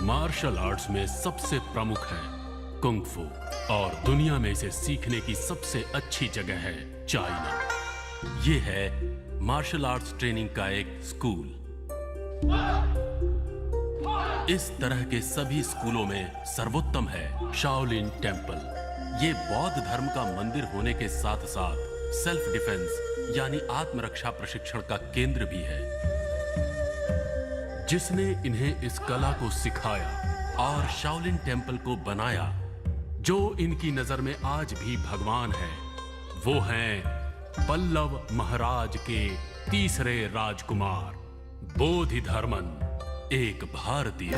Martial arts में सबसे प्रमुख है कुंग फू और दुनिया में इसे सीखने की सबसे अच्छी जगह है चाइना। ये है मार्शल आर्ट्स ट्रेनिंग का एक स्कूल। इस तरह के सभी स्कूलों में सर्वोत्तम है शाओलिन टेम्पल। ये बौद्ध धर्म का मंदिर होने के साथ साथ सेल्फ डिफेंस यानी आत्मरक्षा प्रशिक्षण का केंद्र भी है। जिसने इन्हें इस कला को सिखाया और शाओलिन टेम्पल को बनाया, जो इनकी नजर में आज भी भगवान है, वो हैं पल्लव महाराज के तीसरे राजकुमार बोधिधर्मन, एक भारतीय।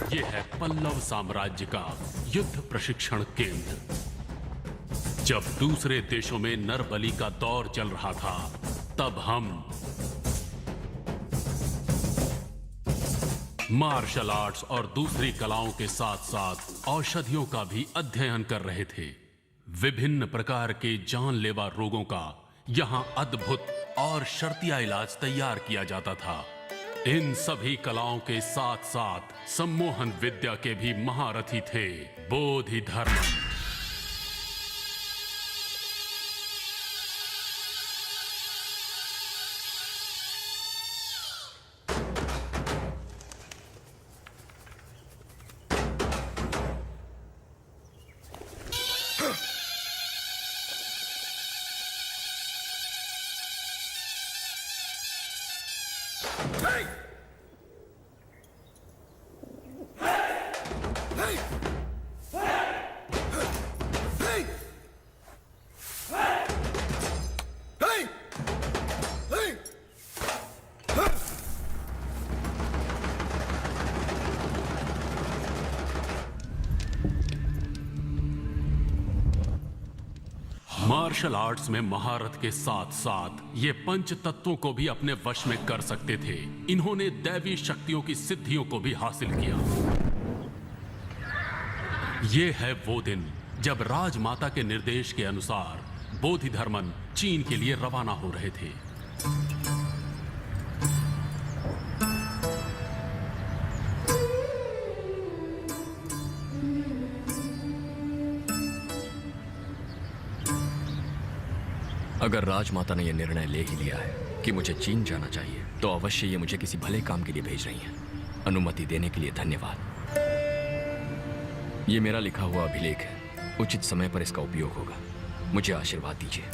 ये है पल्लव साम्राज्य का युद्ध प्रशिक्षण केंद्र। जब दूसरे देशों में नरबली का दौर चल रहा था, तब हम मार्शल आर्ट्स और दूसरी कलाओं के साथ साथ औषधियों का भी अध्ययन कर रहे थे। विभिन्न प्रकार के जानलेवा रोगों का यहां अद्भुत और शर्तिया इलाज तैयार किया जाता था। इन सभी कलाओं के साथ साथ सम्मोहन विद्या के भी महारथी थे बोधिधर्मन। मार्शल आर्ट्स में महारत के साथ साथ ये पंच तत्वों को भी अपने वश में कर सकते थे। इन्होंने दैवी शक्तियों की सिद्धियों को भी हासिल किया। ये है वो दिन जब राजमाता के निर्देश के अनुसार बोधिधर्मन चीन के लिए रवाना हो रहे थे। अगर राजमाता ने यह निर्णय ले ही लिया है कि मुझे चीन जाना चाहिए, तो अवश्य ये मुझे किसी भले काम के लिए भेज रही हैं। अनुमति देने के लिए धन्यवाद। ये मेरा लिखा हुआ अभिलेख है। उचित समय पर इसका उपयोग होगा। मुझे आशीर्वाद दीजिए।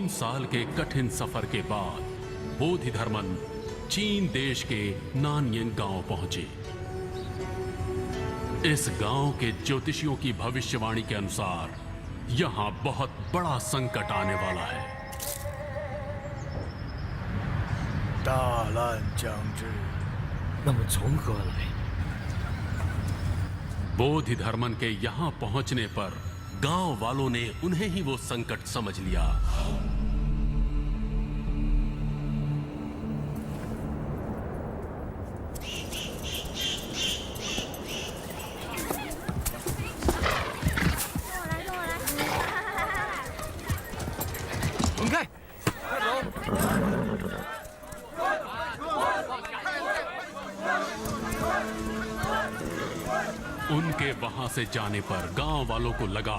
3 साल के कठिन सफर के बाद बोधिधर्मन चीन देश के नानयिंग गांव पहुंचे। इस गांव के ज्योतिषियों की भविष्यवाणी के अनुसार यहां बहुत बड़ा संकट आने वाला है। 大难将至。那么从何来？ बोधिधर्मन के यहां पहुंचने पर गांव वालों ने उन्हें ही वो संकट समझ लिया। उनके वहां से जाने पर गांव वालों को लगा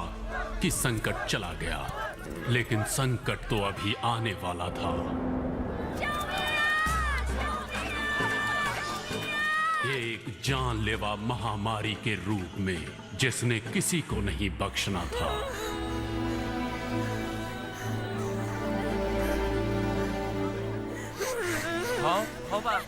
कि संकट चला गया, लेकिन संकट तो अभी आने वाला था। एक जानलेवा महामारी के रूप में जिसने किसी को नहीं बख्शना था।好，好吧。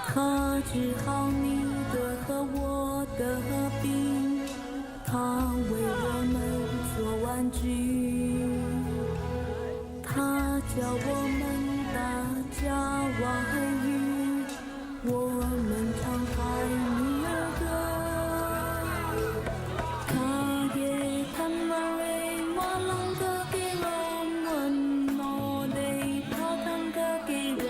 他治好你的和我的病，他为我们做玩具，他教我们大家外语，我们唱海尼尔歌。他也看马瑞马朗的给我们，我得他看的给人。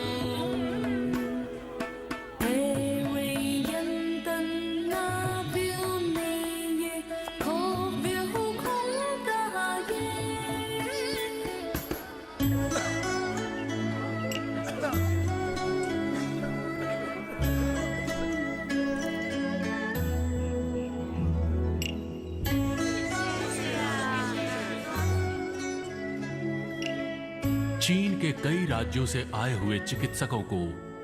चीन के कई राज्यों से आए हुए चिकित्सकों को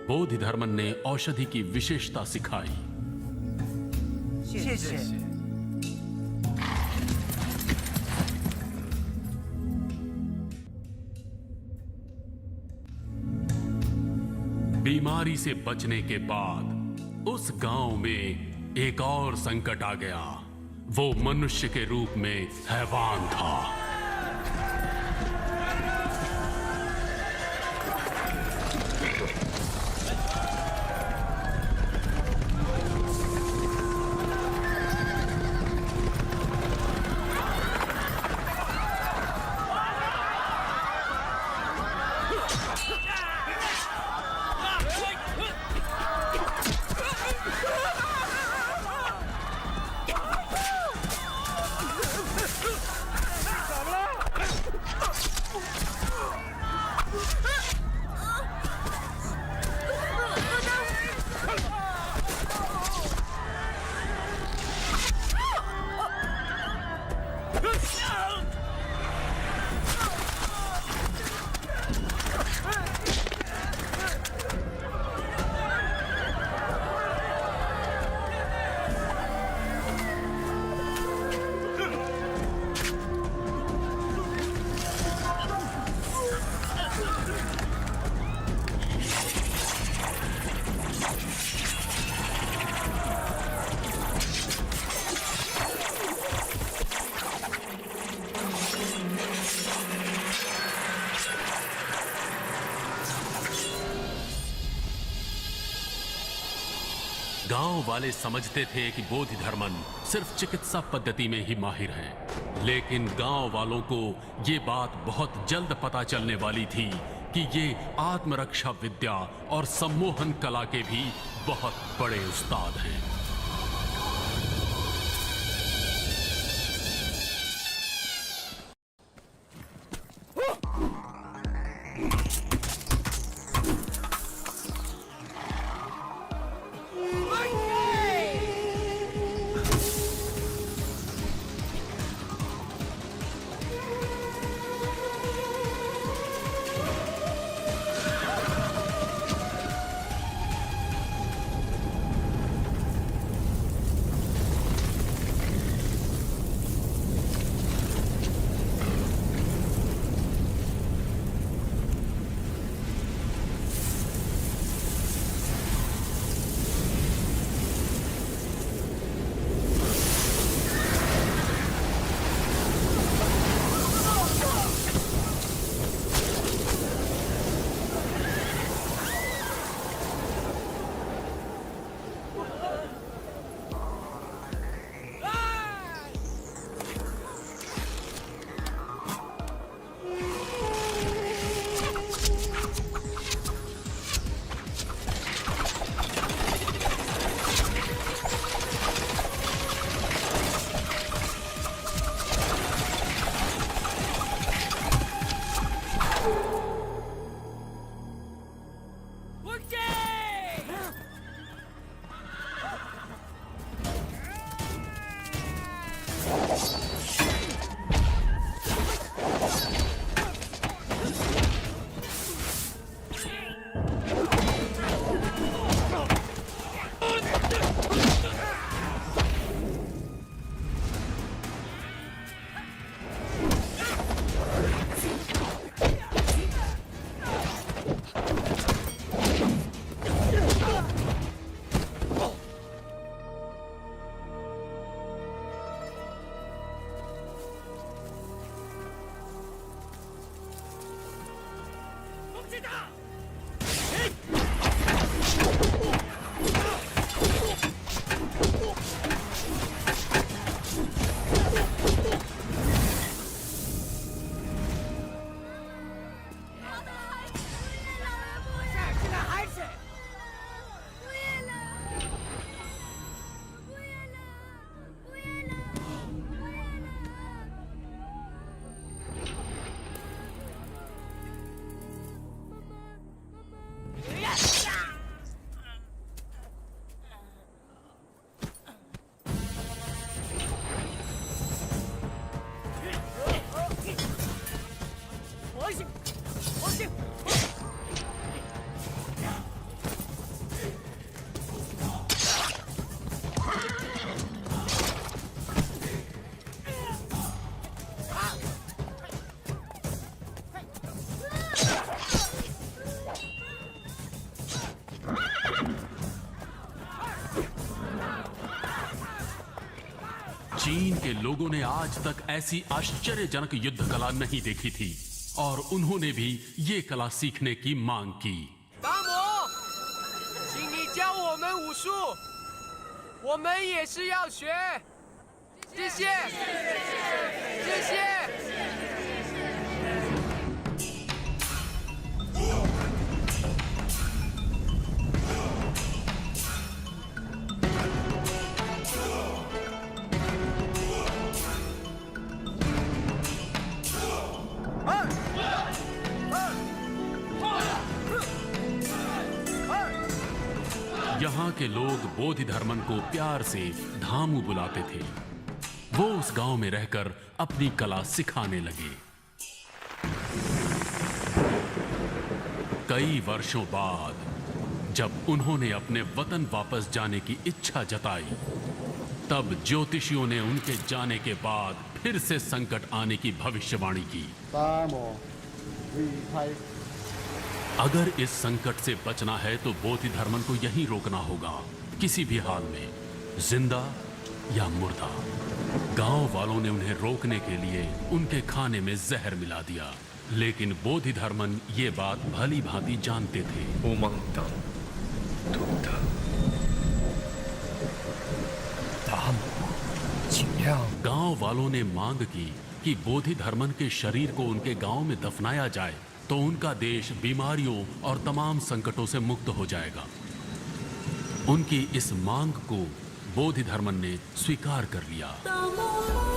बोधिधर्मन ने औषधि की विशेषता सिखाई। 谢谢。 बीमारी से बचने के बाद उस गांव में एक और संकट आ गया। वो मनुष्य के रूप में हैवान था। गांव वाले समझते थे कि बोधिधर्मन सिर्फ चिकित्सा पद्धति में ही माहिर हैं, लेकिन गांव वालों को ये बात बहुत जल्द पता चलने वाली थी कि ये आत्मरक्षा विद्या और सम्मोहन कला के भी बहुत बड़े उस्ताद हैं। लोगों ने आज तक ऐसी आश्चर्यजनक युद्ध कला नहीं देखी थी और उन्होंने भी ये कला सीखने की मांग की। 达摩，请你教我们武术，我们也是要学。谢谢，谢谢。 यहाँ के लोग बोधिधर्मन को प्यार से धामू बुलाते थे। वो उस गांव में रहकर अपनी कला सिखाने लगे। कई वर्षों बाद जब उन्होंने अपने वतन वापस जाने की इच्छा जताई, तब ज्योतिषियों ने उनके जाने के बाद फिर से संकट आने की भविष्यवाणी की। अगर इस संकट से बचना है तो बोधिधर्मन को यहीं रोकना होगा, किसी भी हाल में, जिंदा या मुर्दा। गांव वालों ने उन्हें रोकने के लिए उनके खाने में जहर मिला दिया, लेकिन बोधिधर्मन ये बात भली भांति जानते थे। उमंगतम तुद्ध। 达摩，尽量 गांव वालों ने मांग की कि बोधिधर्मन के शरीर को उनके गांव में दफनाया जाए तो उनका देश बीमारियों और तमाम संकटों से मुक्त हो जाएगा। उनकी इस मांग को बोधिधर्मन ने स्वीकार कर लिया। 大梦回来，大梦回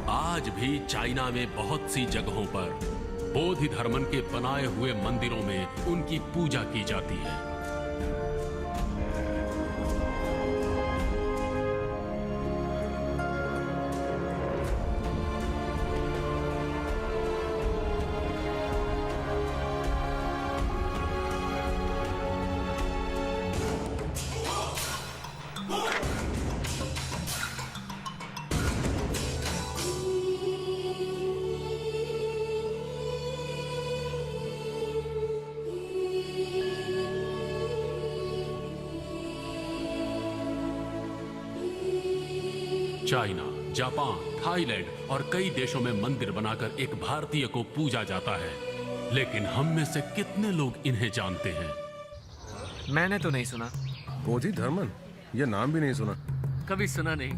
आज भी चाइना में बहुत सी जगहों पर बोधिधर्मन के बनाए हुए मंदिरों में उनकी पूजा की जाती है। चाइना, जापान, थाईलैंड और कई देशों में मंदिर बनाकर एक भारतीय को पूजा जाता है, लेकिन हम में से कितने लोग इन्हें जानते हैं? मैंने तो नहीं सुना। बोधिधर्मन, ये नाम भी नहीं सुना। कभी सुना नहीं।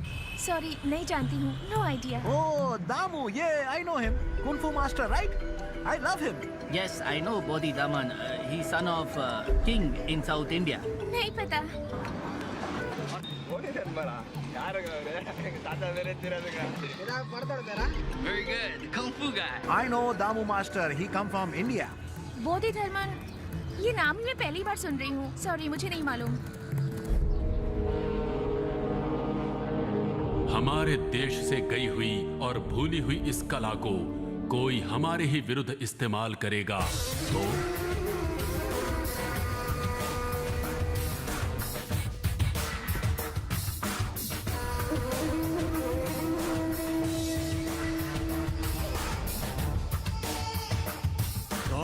सॉरी, नहीं जानती हूँ। No idea. Oh, Damu, yeah, I know him. Kung Fu master, right? I love him. Yes, I know Bodhidharman. He's son of king in South India. नहीं पता। Very good. Kung Fu guy. I know Damu master. He come from India. Bodhidharman, ये नाम मैं पहली बार सुन रही हूँ। Sorry, मुझे नहीं मालूम। हमारे देश से गई हुई और भूली हुई इस कला को कोई हमारे ही विरुद्ध इस्तेमाल करेगा तो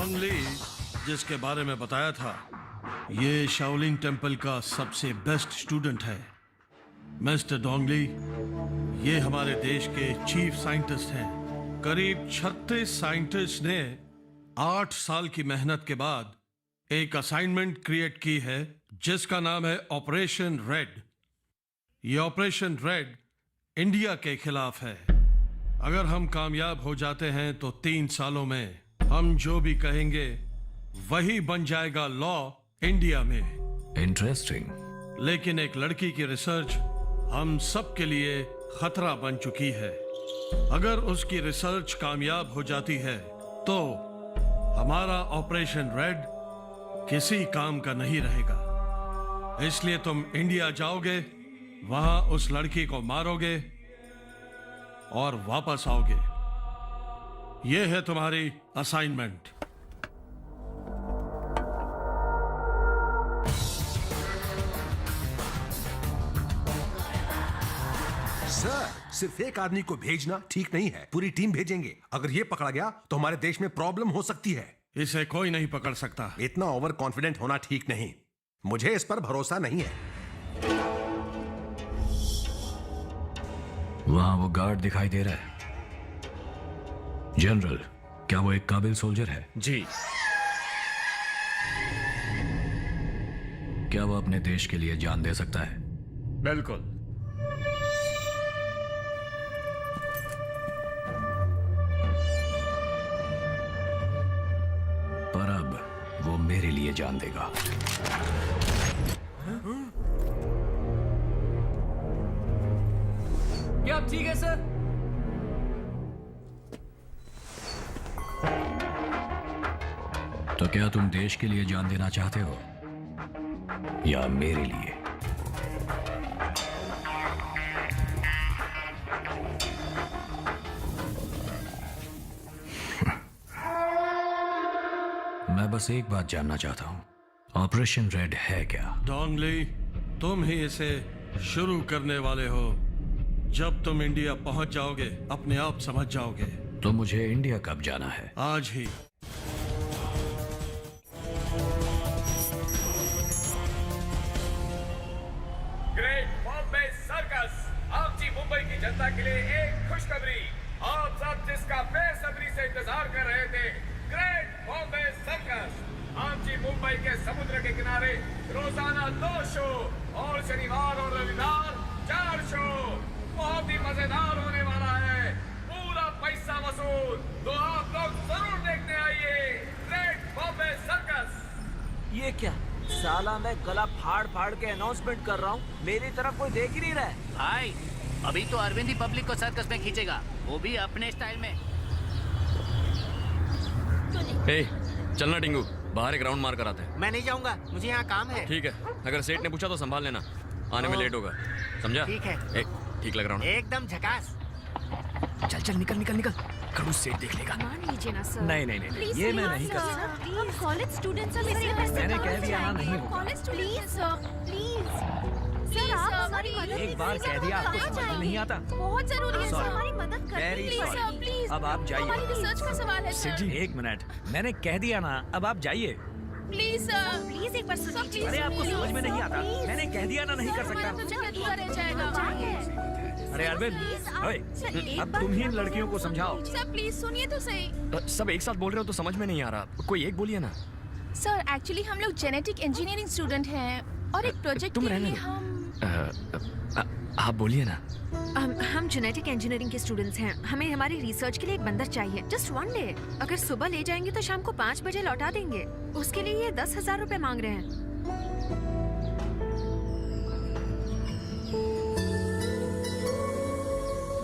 ली, जिसके बारे में बताया था, ये शाओलिंग टेम्पल का सबसे बेस्ट स्टूडेंट है। मिस्टर डोंगली, ये हमारे देश के चीफ साइंटिस्ट हैं। करीब 36 साइंटिस्ट ने 8 साल की मेहनत के बाद एक असाइनमेंट क्रिएट की है जिसका नाम है ऑपरेशन रेड। ये ऑपरेशन रेड इंडिया के खिलाफ है। अगर हम कामयाब हो जाते हैं तो 3 सालों में हम जो भी कहेंगे वही बन जाएगा लॉ इंडिया में। इंटरेस्टिंग। लेकिन एक लड़की की रिसर्च हम सब के लिए खतरा बन चुकी है। अगर उसकी रिसर्च कामयाब हो जाती है तो हमारा ऑपरेशन रेड किसी काम का नहीं रहेगा। इसलिए तुम इंडिया जाओगे, वहां उस लड़की को मारोगे और वापस आओगे। यह है तुम्हारी असाइनमेंट। सर, सिर्फ एक आदमी को भेजना ठीक नहीं है, पूरी टीम भेजेंगे। अगर ये पकड़ा गया तो हमारे देश में प्रॉब्लम हो सकती है। इसे कोई नहीं पकड़ सकता। इतना ओवर कॉन्फिडेंट होना ठीक नहीं। मुझे इस पर भरोसा नहीं है। वहां वो गार्ड दिखाई दे रहा है। जनरल, क्या वो एक काबिल सोल्जर है? जी। क्या वो अपने देश के लिए जान दे सकता है? बिल्कुल। पर अब वो मेरे लिए जान देगा। क्या आप ठीक है सर? तो क्या तुम देश के लिए जान देना चाहते हो या मेरे लिए? मैं बस एक बात जानना चाहता हूं, ऑपरेशन रेड है क्या? डोंगली, तुम ही इसे शुरू करने वाले हो। जब तुम इंडिया पहुंच जाओगे अपने आप समझ जाओगे। तो मुझे इंडिया कब जाना है? आज ही। ग्रेट बॉम्बे सर्कस आप जी मुंबई की जनता के लिए एक खुशखबरी। आप सब जिसका बेसब्री से इंतजार कर रहे थे, ग्रेट बॉम्बे सर्कस आप जी मुंबई के समुद्र के किनारे रोजाना 2 शो और शनिवार और रविवार 4 शो। बहुत ही मजेदार होने वाला है, पूरा पैसा वसूल। तो आप लोग जरूर देखने आइए ग्रेट बॉम्बे सर्कस। ये क्या साला, मैं गला फाड़ फाड़ के अनाउंसमेंट कर रहा हूँ, मेरी तरफ कोई देख ही नहीं रहा है। भाई, अभी तो अरविंद ही पब्लिक को सर्कस में खींचेगा, वो भी अपने स्टाइल में। ए, चलना टिंगू, बाहर एक राउंड मार कर आते हैं। मैं नहीं जाऊंगा, मुझे यहाँ काम है। ठीक है, अगर सेठ ने पूछा तो संभाल लेना, आने में लेट होगा, समझा? ठीक है। ठीक लग रहा हूँ। एकदम झकास। चल चल, निकल निकल निकल। खड़ूस सेठ देख लेगा। मान लीजिए ना सर। नहीं नहीं नहीं, ये मैं नहीं कर सकता। हम कॉलेज स्टूडेंट्स हैं, इसलिए पैसे मैंने कहाँ कह दिया ना, जाएंगे? नहीं होगा। College students sir, please sir, आप हमारी मदद एक बार कह दिया, आपको समझ में नहीं आता। बहुत जरूरी है सर, Sorry. हमारी मदद करिए Very please sorry. Sir, please. अब आप जाइए। हमारी रिसर्च का सवाल है सेठ सर। जी, एक मिनट, मैंने कह दिया ना, अब आप जाइए। प्लीज सर, प्लीज एक बार सुनिए। अरे आपको समझ में नहीं आता, मैंने कह दिया ना, नहीं कर सकता। तो जगह अधूरा रह जाएगा। अरे अरविंद, ओए, अब तुम ही इन लड़कियों को समझाओ। सर प्लीज सुनिए तो सही। सब एक साथ बोल रहे हो तो समझ में नहीं आ रहा, कोई एक बोलिए ना। सर एक्चुअली हम लोग जेनेटिक इंजीनियरिंग स्टूडेंट हैं और एक प्रोजेक्ट तुम के रहने लिए दो। हम आप बोलिए ना। हम जेनेटिक इंजीनियरिंग के स्टूडेंट्स हैं। हमें हमारी रिसर्च के लिए एक बंदर चाहिए, जस्ट 1 डे। अगर सुबह ले जाएंगे तो शाम को 5 बजे लौटा देंगे। उसके लिए ये 10,000 रुपए मांग रहे हैं।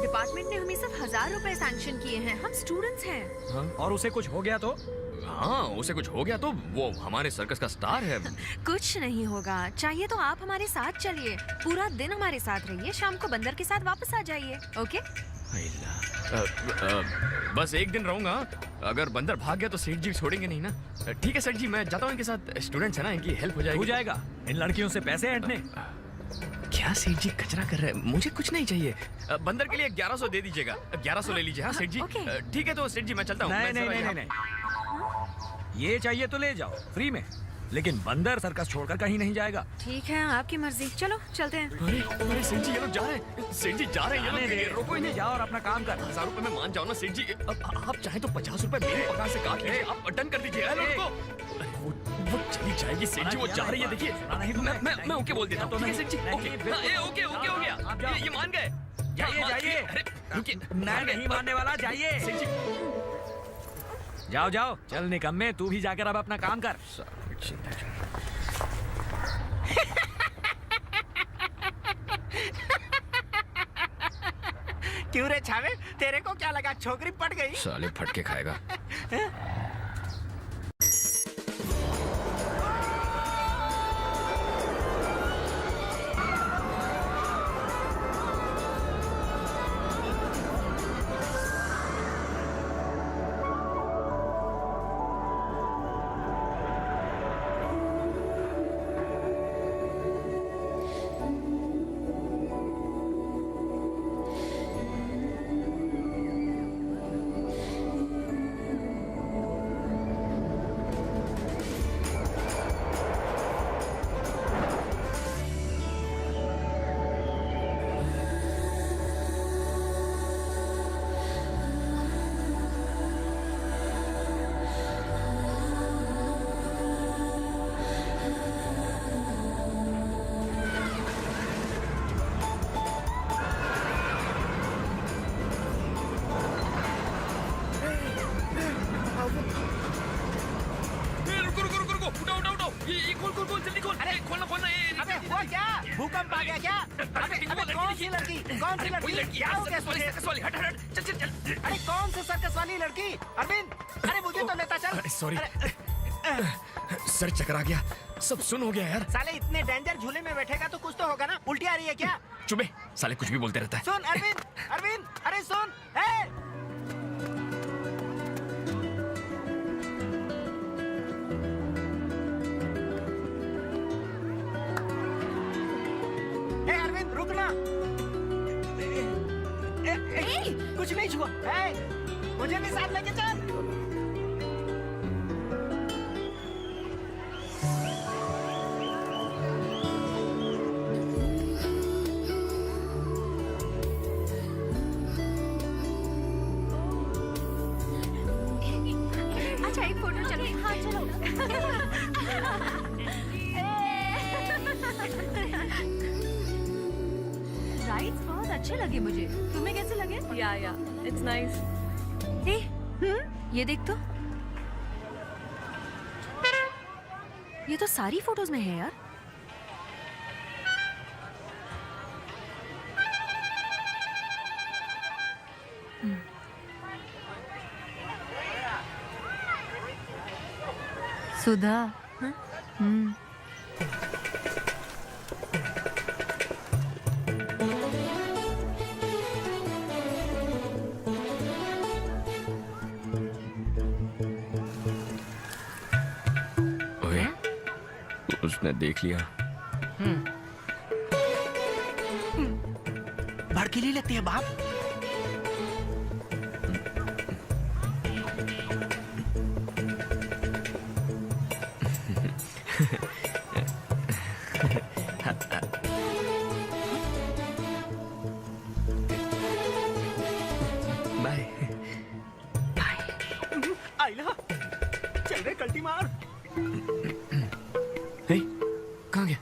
डिपार्टमेंट ने हमें सिर्फ 1,000 रुपए सैंक्शन किए हैं। हम स्टूडेंट्स हैं। हाँ? और उसे कुछ हो गया तो? हाँ, उसे कुछ हो गया तो वो हमारे सर्कस का स्टार है। कुछ नहीं होगा, चाहिए तो आप हमारे साथ चलिए, पूरा दिन हमारे साथ रहिए, शाम को बंदर के साथ वापस आ जाइए। ओके? बस एक दिन रहूंगा, अगर बंदर भाग गया तो सेठ जी छोड़ेंगे नहीं ना। ठीक है सेठ जी, मैं जाता हूँ, इनके साथ स्टूडेंट्स है ना, इनकी हेल्प हो जाएगी। हो जाएगा, इन लड़कियों से पैसे ऐंठने। क्या सेठ जी कचरा कर रहे हैं, मुझे कुछ नहीं चाहिए। बंदर के लिए 1100 दे दीजिएगा, 1100 ले लीजिए। हाँ सेठ जी, ठीक है तो सेठ जी मैं चलता हूँ। नहीं नहीं नहीं नहीं, ये चाहिए तो ले जाओ, फ्री में। लेकिन बंदर सर्कस छोड़कर कहीं नहीं जाएगा। ठीक है, आपकी मर्जी, चलो चलते हैं। अरे सेठ जी ये लोग जा रहे हैं, सेठ जी जा रहे हैं ये लोग, रोको इन्हें, जाओ और अपना काम कर। 1000 रुपए में मान जाओ ना सेठ जी, अब आप चाहे तो 50 रुपए मेरी पगार से काट लीजिए, आप डन कर दीजिए यार उनको। वो चली जाएगी सेठ जी, वो जा रही है, देखिए मैं ओके बोल देता हूँ, ठीक है सेठ जी, ओके ओके ओके हो गया, ये मान गए। जाइए जाइए, अरे रुकिए, नहीं मानने वाला, जाइए। सेठ जी जाओ जाओ, चल निकम्मे, तू भी जाकर अब अपना काम कर। क्यों रे छावे, तेरे को क्या लगा छोकरी पट गई? साले फटके खाएगा। भूकंप आ गया क्या? अबे कौन सी लड़की? कौन सी लड़की? क्या हो गया तुझे? हट हट चल चल चल। अरे कौन सी सर्कस वाली लड़की? अरविंद, अरे मुझे तो लेता चल। सॉरी सर चकरा गया, सब सुन हो गया यार। साले इतने डेंजर झूले में बैठेगा तो कुछ तो होगा ना? उल्टी आ रही है क्या? चुपे, साले कुछ भी बोलते रहता है। सुन अरविंद, अरविंद, अरे सुन, ए! ए अरविंद रुकना। कुछ नहीं छुआ। मुझे भी साथ लेके चल। अच्छा एक फोटो चलो। हाँ चलो। राइड्स बहुत अच्छे लगे मुझे, तुम्हें कैसे लगे? या इट्स नाइस। ये देख तो, ये तो सारी फोटोज में है यार। सुधा। ओए, उसने देख लिया। भड़कीली लगती है बाप। बाय। आइला, चल रे कल्टी मार। हे, कहाँ गया?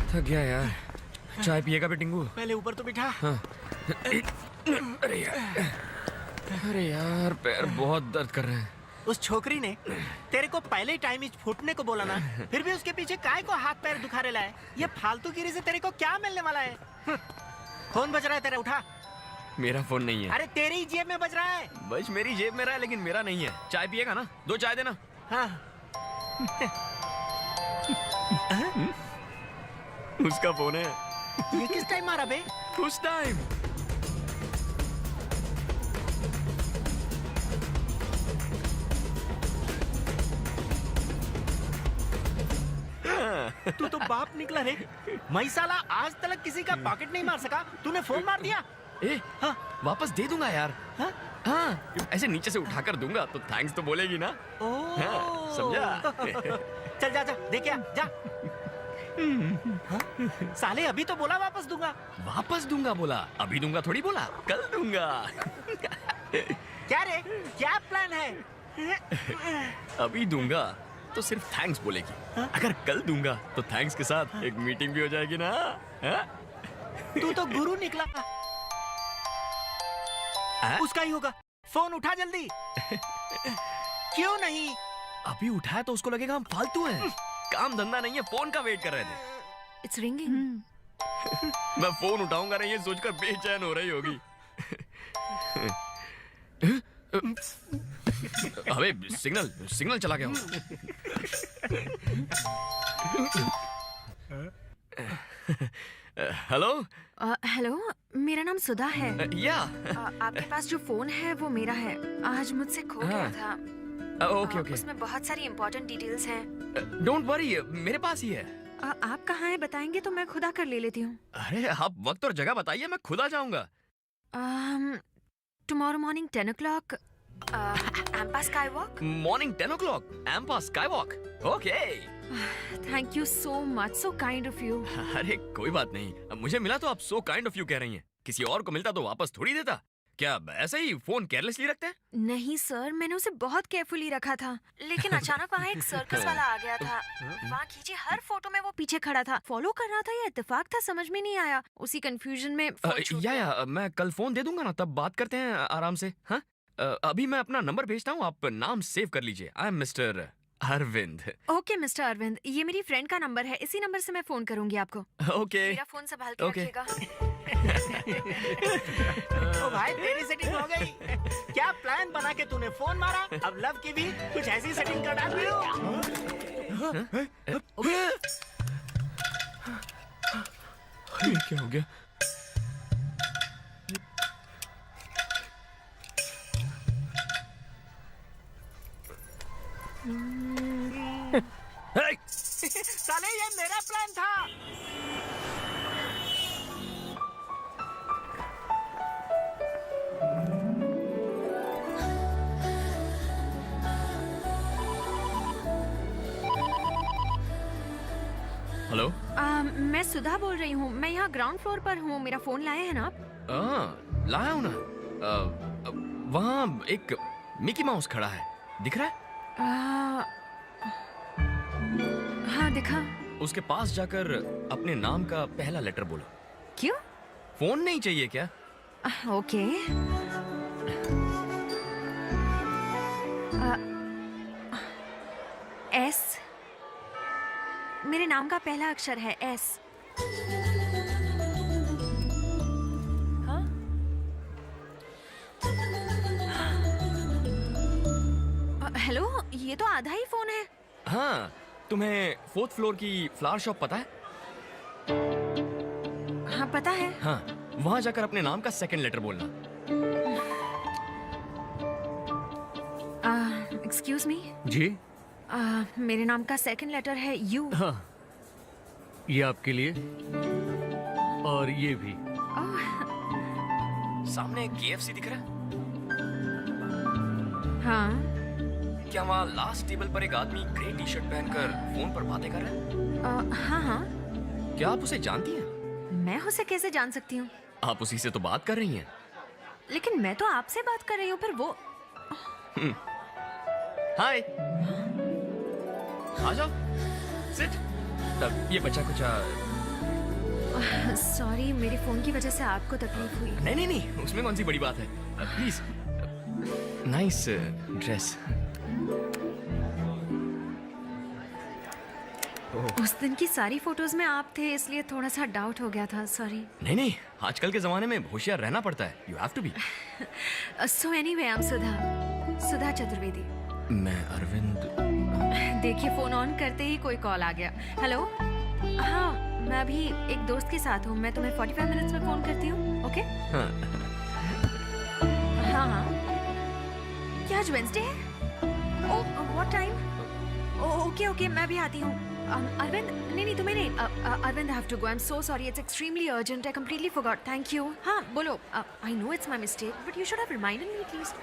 थक गया यार, चाय पिएगा बेटिंगू? पहले ऊपर तो बिठा। हाँ। अरे यार पैर बहुत दर्द कर रहे हैं। उस छोकरी ने तेरे को पहले ही टाइम इच फूटने को बोला ना, फिर भी उसके पीछे काय को हाथ पैर दुखा रहा है? ये फालतूगिरी से तेरे को क्या मिलने वाला है? फोन बज रहा है तेरा, उठा। मेरा फोन नहीं है। अरे तेरी ही जेब में बज रहा है। बस मेरी जेब में रहा है, लेकिन मेरा नहीं है। चाय पिएगा ना? 2 चाय देना। हाँ। उसका फोन है। ये किस टाइम मारा बे? उस टाइम। तू तो बाप निकला रे। मैं साला आज तक किसी का पॉकेट नहीं मार सका, तूने फोन मार दिया। ए, हाँ, वापस दे दूंगा यार। हाँ? हाँ, ऐसे नीचे से उठाकर दूंगा तो थैंक्स तो बोलेगी ना। हाँ, समझा? चल जा जा, दे क्या जा। साले अभी तो बोला वापस दूंगा। वापस दूंगा बोला, अभी दूंगा थोड़ी बोला, कल दूंगा। क्या रे, क्या प्लान है? अभी दूंगा तो सिर्फ थैंक्स बोलेगी, अगर कल दूंगा तो थैंक्स के साथ एक मीटिंग भी हो जाएगी ना। हाँ? तू तो गुरु निकला। उसका ही होगा, फोन उठा जल्दी। क्यों नहीं? अभी उठाया तो उसको लगेगा हम फालतू हैं। काम धंधा नहीं है, फोन का वेट कर रहे थे। It's ringing. मैं फोन उठाऊंगा नहीं ये सोचकर बेचैन हो रही होगी। अबे सिग्नल चला गया। हेलो हेलो, मेरा नाम सुधा है। या आपके पास जो फोन है वो मेरा है, आज मुझसे खो गया था। ओके। उसमें बहुत सारी इम्पोर्टेंट डिटेल्स हैं। डोंट वरी, मेरे पास ही है। आप कहाँ हैं बताएंगे तो मैं खुदा कर ले लेती हूँ। अरे आप वक्त और जगह बताइए, मैं खुद आ जाऊंगा। Tomorrow morning 10 o'clock, Ampa sky walk. Morning 10 o'clock, Ampa sky walk. Okay. Thank you so much, so kind of you. अरे कोई बात नहीं, मुझे मिला तो आप सो काइंड ऑफ यू कह रही हैं। किसी और को मिलता तो वापस थोड़ी देता। क्या ऐसे ही फोन केयरलेसली रखते हैं? नहीं सर, मैंने उसे बहुत केयरफुली रखा था, लेकिन अचानक वहाँ एक सर्कस वाला आ गया था। वहाँ खींची हर फोटो में वो पीछे खड़ा था। फॉलो कर रहा था या इत्तेफाक था समझ में नहीं आया। उसी कंफ्यूजन में फोन छूट गया। मैं कल फोन दे दूंगा ना, तब बात करते हैं आराम से। हाँ, अभी मैं अपना नंबर भेजता हूँ, आप नाम सेव कर लीजिए। I am mister Arvind. Okay mister Arvind, ये मेरी फ्रेंड का नंबर है, इसी नंबर से मैं फोन करूंगी आपको। ओके। मेरा फोन संभाल के रखिएगा। ओ भाई, तेरी सेटिंग हो गई। क्या प्लान बना के तूने फोन मारा? अब लव की भी कुछ ऐसी सेटिंग कर डाल दियो। क्या हो गया? साले ये मेरा प्लान था। हेलो, मैं सुधा बोल रही हूँ। मैं यहाँ ग्राउंड फ्लोर पर हूँ। मेरा फोन लाए हैं ना आप? लाया हूँ ना। वहाँ एक मिकी माउस खड़ा है, दिख रहा है? हाँ दिखा। उसके पास जाकर अपने नाम का पहला लेटर बोलो। क्यों? फोन नहीं चाहिए क्या? ओके। एस। मेरे नाम का पहला अक्षर है एस। हाँ? हेलो, ये तो आधा ही फोन है। हाँ, तुम्हें 4th फ्लोर की फ्लावर शॉप पता है? हाँ पता है। हाँ, वहाँ जाकर अपने नाम का सेकंड लेटर बोलना। Excuse me. जी? मेरे नाम का सेकंड लेटर है यू। हाँ, ये आपके लिए और ये भी। सामने KFC दिख रहा है? हाँ। क्या वहाँ लास्ट टेबल पर एक आदमी ग्रे टी शर्ट पहनकर फोन पर बातें कर रहा है? हाँ हाँ। क्या आप उसे जानती हैं? मैं उसे कैसे जान सकती हूँ? आप उसी से तो बात कर रही हैं। लेकिन मैं तो आपसे बात कर रही हूँ, पर वो। हाय, आ जाओ, सिट। ये बच्चा कुछ सॉरी, मेरे फोन की वजह से आपको तकलीफ हुई। नहीं, उसमें कौन सी बड़ी बात है। प्लीज। Nice dress. उस दिन की सारी फोटोज में आप थे, इसलिए थोड़ा सा डाउट हो गया था। सॉरी। नहीं, आजकल के जमाने में होशियार रहना पड़ता है। You have to be. So anyway, I am Sudha Chaturvedi. मैं अरविंद। देखिए, फोन ऑन करते ही कोई कॉल आ गया। हेलो। हाँ, मैं अभी एक दोस्त के साथ हूँ। मैं तुम्हें 45 मिनट्स में फोन करती हूँ। ओके? हाँ। क्या आज वेंसडे है? What time? ओके, मैं भी आती हूँ। अरविंद, नहीं तुम्हें नहीं, Arvind, I have to go. I'm so sorry. It's extremely urgent. I completely forgot. Thank you. हाँ, बोलो. I know it's my mistake, but you should have reminded me at least.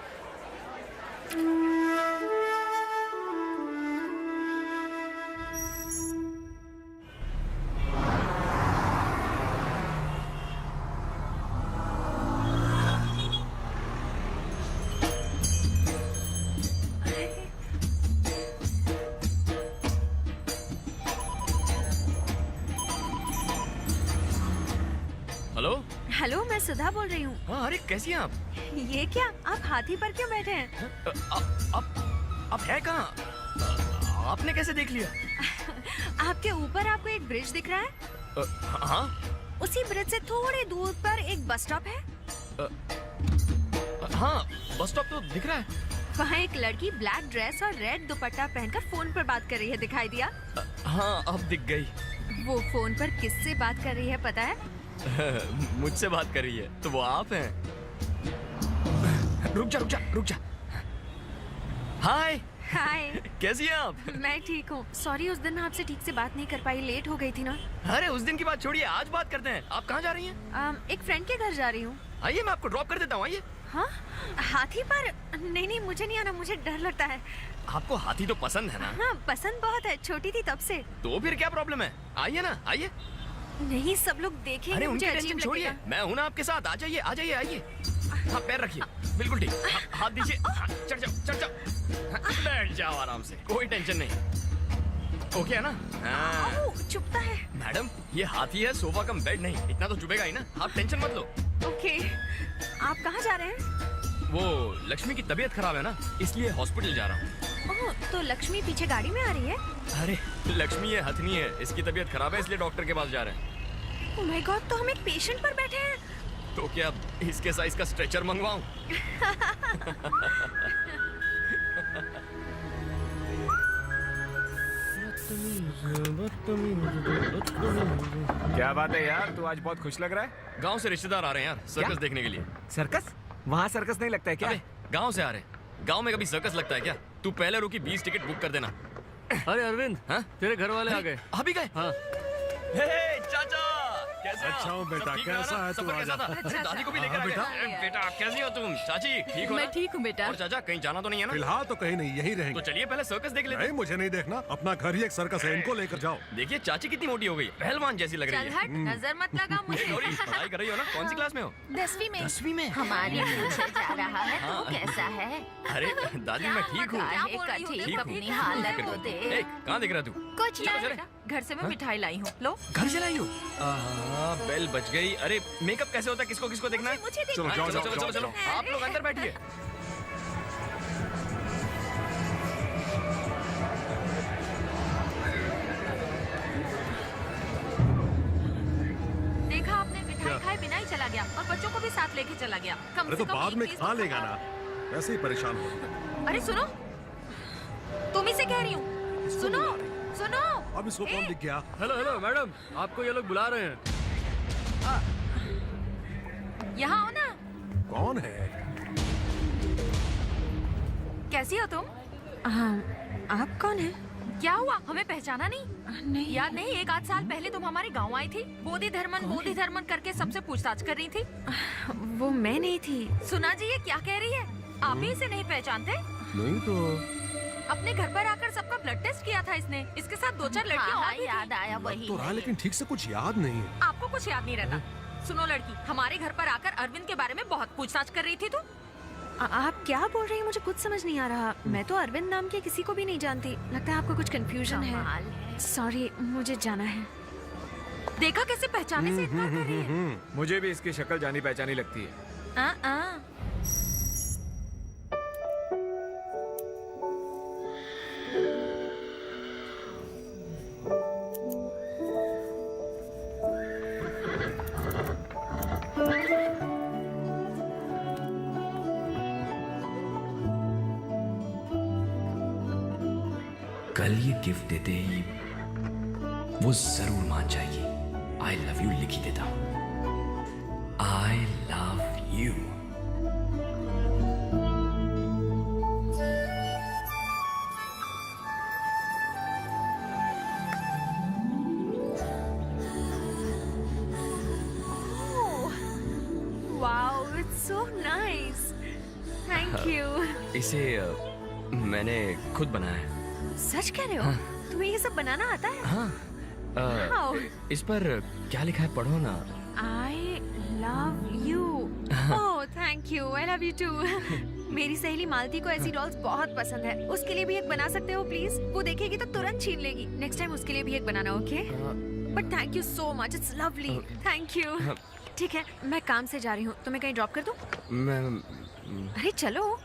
Hello. Hello, मैं सुधा बोल रही हूँ। हाँ, अरे कैसी हैं आप? ये क्या? आप हाथी पर क्यों बैठे हैं? आप है कहाँ? आपने कैसे देख लिया? आपके ऊपर आपको एक ब्रिज दिख रहा है? हाँ। उसी ब्रिज से थोड़ी दूर पर एक बस स्टॉप है। हाँ, बस स्टॉप तो दिख रहा है। वहाँ एक लड़की ब्लैक ड्रेस और रेड दुपट्टा पहनकर फोन पर बात कर रही है, दिखाई दिया? हाँ, अब दिख गई। वो फोन पर किससे बात कर रही है पता है? मुझसे बात कर रही है, तो वो आप हैं। रुक जा। हाय। हाय। कैसी हैं आप? मैं ठीक हूँ। सॉरी, उस दिन मैं आपसे ठीक से बात नहीं कर पाई, लेट हो गई थी ना। अरे उस दिन की बात छोड़िए, आज बात करते हैं। आप कहाँ जा रही हैं? एक फ्रेंड के घर जा रही हूँ। आइए, मैं आपको ड्रॉप कर देता हूँ। आइए। हाँ, हाथी पर? नहीं, मुझे नहीं आना, मुझे डर लगता है। आपको हाथी तो पसंद है ना? हाँ, पसंद बहुत है, छोटी थी तब से। तो फिर क्या प्रॉब्लम है? आइए ना, आइए। नहीं, सब लोग देखेंगे। अरे मुझे उनकी अजीब टेंशन छोड़िए, लगेगा। मैं हूं ना आपके साथ। आ जाइए, आइए। हाँ, पैर रखिए, बिल्कुल ठीक। हाथ दीजिए। हाँ, चढ़ जाओ। हाँ, बैठ जाओ आराम से, कोई टेंशन नहीं। ओके है ना? हाँ। चुभता है। मैडम, ये हाथी है, सोफा कम बेड नहीं। इतना तो चुभेगा ही ना, आप टेंशन मत लो। ओके, आप कहाँ जा रहे हैं? वो लक्ष्मी की तबीयत खराब है ना, इसलिए हॉस्पिटल जा रहा हूँ। ओह, तो लक्ष्मी पीछे गाड़ी में आ रही है? अरे लक्ष्मी ये हथनी है, इसकी तबीयत खराब है, इसलिए डॉक्टर के पास जा रहे हैं। ओह माय गॉड, तो हम एक पेशेंट पर बैठे हैं। तो क्या इसके साइज का स्ट्रेचर मंगवाऊं? क्या बात है यार, तू आज बहुत खुश लग रहा है। गांव से रिश्तेदार आ रहे हैं यार, सर्कस देखने के लिए। सर्कस? वहाँ सर्कस नहीं लगता है क्या? गांव से आ रहे हैं। गांव में कभी सर्कस लगता है क्या? तू पहले रुकी 20 टिकट बुक कर देना। अरे अरविंद, हाँ? तेरे घर वाले आ गए। अभी गए? हाँ। हे चाचा, कैसे हो? अच्छा हूँ बेटा, सब ठीक रहा कैसा ना? है तू? सफर कैसा था? आजा। दादी को भी लेकर हाँ, आ गए। बेटा। अरे बेटा, कैसी हो तुम? चाची ठीक हो ना? मैं ठीक हूँ बेटा। और चाचा, कहीं जाना तो नहीं है ना? फिलहाल तो कहीं नहीं, यही रहेंगे। तो चलिए पहले सर्कस देख लेते नहीं, मुझे नहीं देखना, अपना घर ही एक सर्कस है, इनको लेकर जाओ। देखिए चाची कितनी मोटी हो गई, पहलवान जैसी लग रही चल है। हट, नजर मत लगा मुझे। गौरी, पढ़ाई कर रही हो ना? कौन सी क्लास में हो? 10वीं में। 10वीं में? हमारी पीछे जा रहा है, हाँ। तू कैसा है? अरे दादी, मैं ठीक हूँ। ठीक, अपनी हालत तो देख। कहाँ दिख रहा तू? कुछ चलो, नहीं, चले। घर से मैं मिठाई लाई हूँ, लो। घर चलाई हो? बेल बज गई। अरे मेकअप कैसे होता है, किसको किसको देखना है? चलो, जाओ, चलो, जाओ, चलो, चलो। आप लोग अंदर बैठिए। देखा आपने, मिठाई खाए बिना ही चला गया और बच्चों को भी साथ लेके चला गया। कम अरे से तो कम बाद एक में पीस खा तो लेगा खाया। ना, वैसे ही परेशान हो। अरे सुनो, तुम ही से कह रही हूँ। सुनो। अब इसको कौन दिख गया? हेलो मैडम, आपको ये लोग बुला रहे हैं। यहाँ आओ ना। कौन है? कैसी हो तुम? हाँ, आप कौन हैं? क्या हुआ, हमें पहचाना नहीं? नहीं। याद नहीं, 1 आध साल पहले तुम हमारे गांव आई थी, बोधि धर्मन करके सबसे पूछताछ कर रही थी। वो मैं नहीं थी। सुना जी, ये क्या कह रही है? आप ही इसे नहीं पहचानते? नहीं तो। अपने घर पर आकर सबका ब्लड टेस्ट किया था इसने। इसके साथ 2-4 लड़कियां और भी याद आया लग तो रहा, लेकिन ठीक से कुछ याद नहीं है। आपको कुछ याद नहीं रहता? सुनो लड़की, हमारे घर पर आकर अरविंद के बारे में बहुत पूछताछ कर रही थी तू। आप क्या बोल रही हैं? मुझे कुछ समझ नहीं आ रहा। मैं तो अरविंद नाम के किसी को भी नहीं जानती। लगता है आपको कुछ कंफ्यूजन है। सॉरी, मुझे जाना है। देखा कैसे पहचाने से इनकार कर रही है। मुझे भी इसकी शक्ल जानी पहचानी लगती है। कल ये गिफ्ट देते ही वो जरूर मान जाएगी। आई लव यू लिख ही देता हूं। I love you. so nice. Thank you. इसे मैंने खुद बनाया है। सच कह रहे हो? तुम्हें ये सब बनाना आता है? हाँ। Wow. इस पर क्या लिखा है पढ़ो ना। I love you. Oh, thank you. I love you too. मेरी सहेली मालती को ऐसी डॉल्स बहुत पसंद है। उसके लिए भी एक बना सकते हो प्लीज? वो देखेगी तो तुरंत छीन लेगी। नेक्स्ट टाइम उसके लिए भी एक बनाना, okay? But thank you so much, it's lovely. Thank you. ठीक है, मैं काम से जा रही हूँ, तुम्हें कहीं ड्रॉप कर दूँ? मैं अरे चलो।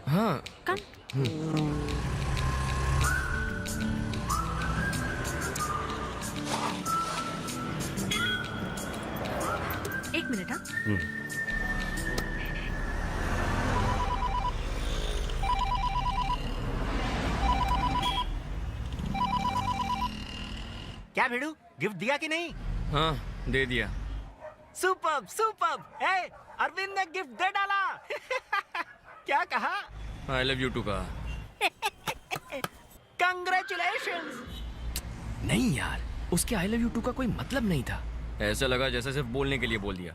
हाँ। कम। एक मिनट। हाँ, क्या भिड़ू, गिफ्ट दिया कि नहीं? हाँ, दे दिया। Superb superb. हे, अरविंद ने गिफ्ट दे डाला। क्या कहा? आई लव यू टू कहा। कंग्रेचुलेशंस। नहीं यार, उसके आई लव यू टू का कोई मतलब नहीं था। ऐसा लगा जैसे सिर्फ बोलने के लिए बोल दिया।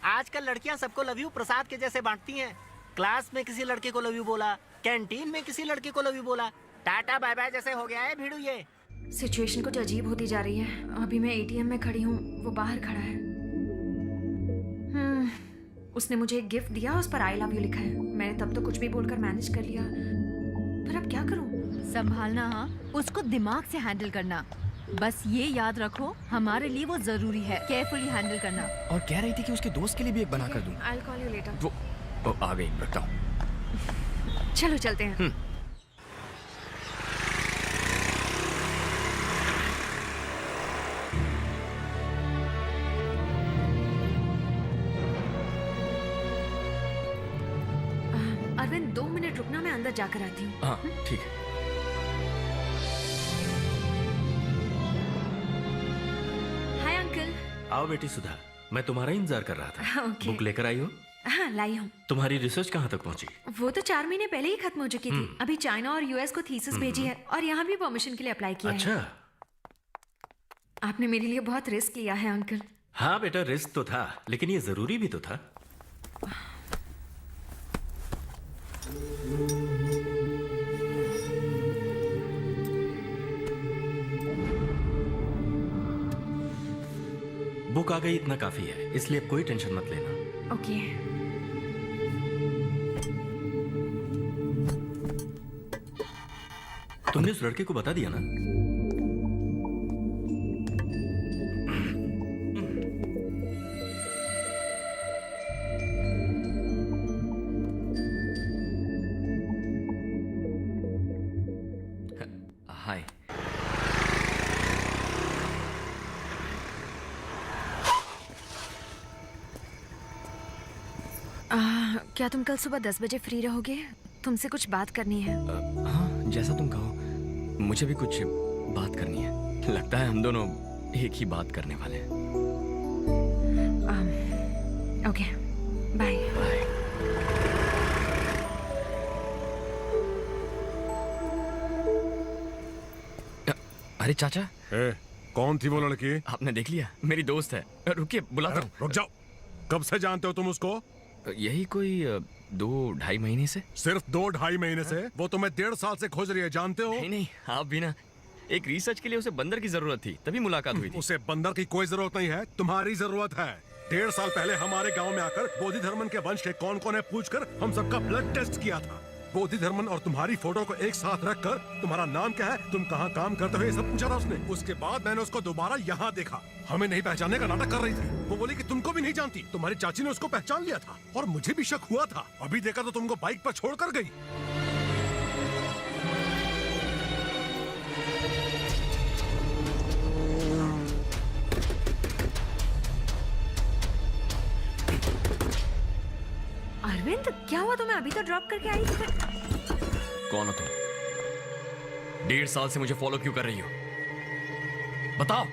आजकल लड़कियां सबको लव यू प्रसाद के जैसे बांटती हैं। क्लास में किसी लड़के को लव यू बोला, कैंटीन में किसी लड़के को लव यू बोला, टाटा बाय बाय जैसे हो गया है भिड़ू ये। सिचुएशन कुछ अजीब होती जा रही है। अभी मैं एटीएम में खड़ी हूँ, वो बाहर खड़ा है। उसने मुझे एक गिफ्ट दिया, उस पर आई लव यू लिखा है। मैंने तब तो कुछ भी बोलकर मैनेज कर लिया, पर अब क्या करूँ? संभालना, हाँ, उसको दिमाग से हैंडल करना। बस ये याद रखो, हमारे लिए वो जरूरी है। केयरफुली हैंडल करना। और कह रही थी कि उसके दोस्त के लिए भी एक बना कर दूं। I'll call you later. वो आ गई, रखता हूँ। चलो चलते हैं। अरविंद 2 मिनट रुकना, मैं अंदर जाकर आती हूँ। हाँ ठीक है। Hi uncle. आओ बेटी सुधा, मैं तुम्हारा इंतजार कर रहा था। Okay. बुक लेकर आई हो? हाँ लाई हूँ। तुम्हारी रिसर्च कहाँ तक पहुँची? वो तो 4 महीने पहले ही खत्म हो चुकी थी। अभी चाइना और यूएस को थीसिस भेजी है और यहाँ भी परमिशन के लिए अप्लाई किया अच्छा। है। आपने मेरे लिए बहुत रिस्क लिया है अंकल। हाँ बेटा, रिस्क तो था, लेकिन ये जरूरी भी तो था। बुक आ गई, इतना काफी है, इसलिए अब कोई टेंशन मत लेना। ओके। तुमने उस लड़के को बता दिया ना? हाय। क्या तुम कल सुबह 10 बजे फ्री रहोगे? तुमसे कुछ बात करनी है। हाँ, जैसा तुम कहो। मुझे भी कुछ बात करनी है। लगता है हम दोनों एक ही बात करने वाले हैं। Okay, bye. बाय। अरे चाचा। कौन थी वो लड़की? आपने देख लिया? मेरी दोस्त है। रुकिए, बुलाता हूँ। रुक जाओ। कब से जानते हो तुम उसको? यही कोई 2-2.5 महीने से। सिर्फ 2-2.5 महीने से? वो तुम्हें 1.5 साल से खोज रही है, जानते हो? नहीं, आप भी ना। एक रिसर्च के लिए उसे बंदर की जरूरत थी, तभी मुलाकात हुई थी। उसे बंदर की कोई जरूरत नहीं है, तुम्हारी जरूरत है। 1.5 साल पहले हमारे गांव में आकर बोधि धर्मन के वंश के कौन कौन है पूछकर हम सबका ब्लड टेस्ट किया था। बोधि धर्मन और तुम्हारी फोटो को एक साथ रखकर तुम्हारा नाम क्या है, तुम कहाँ काम करते हो, ये सब पूछा था उसने। उसके बाद मैंने उसको दोबारा यहाँ देखा। हमें नहीं पहचानने का नाटक कर रही थी। वो बोली कि तुमको भी नहीं जानती। तुम्हारी चाची ने उसको पहचान लिया था और मुझे भी शक हुआ था। अभी देखा तो तुमको बाइक पर छोड़कर गई। अरविंद, क्या हुआ तुम्हें? अभी तो ड्रॉप करके आई थी। कौन हो तुम? 1.5 साल से मुझे फॉलो क्यों कर रही हो? बताओ।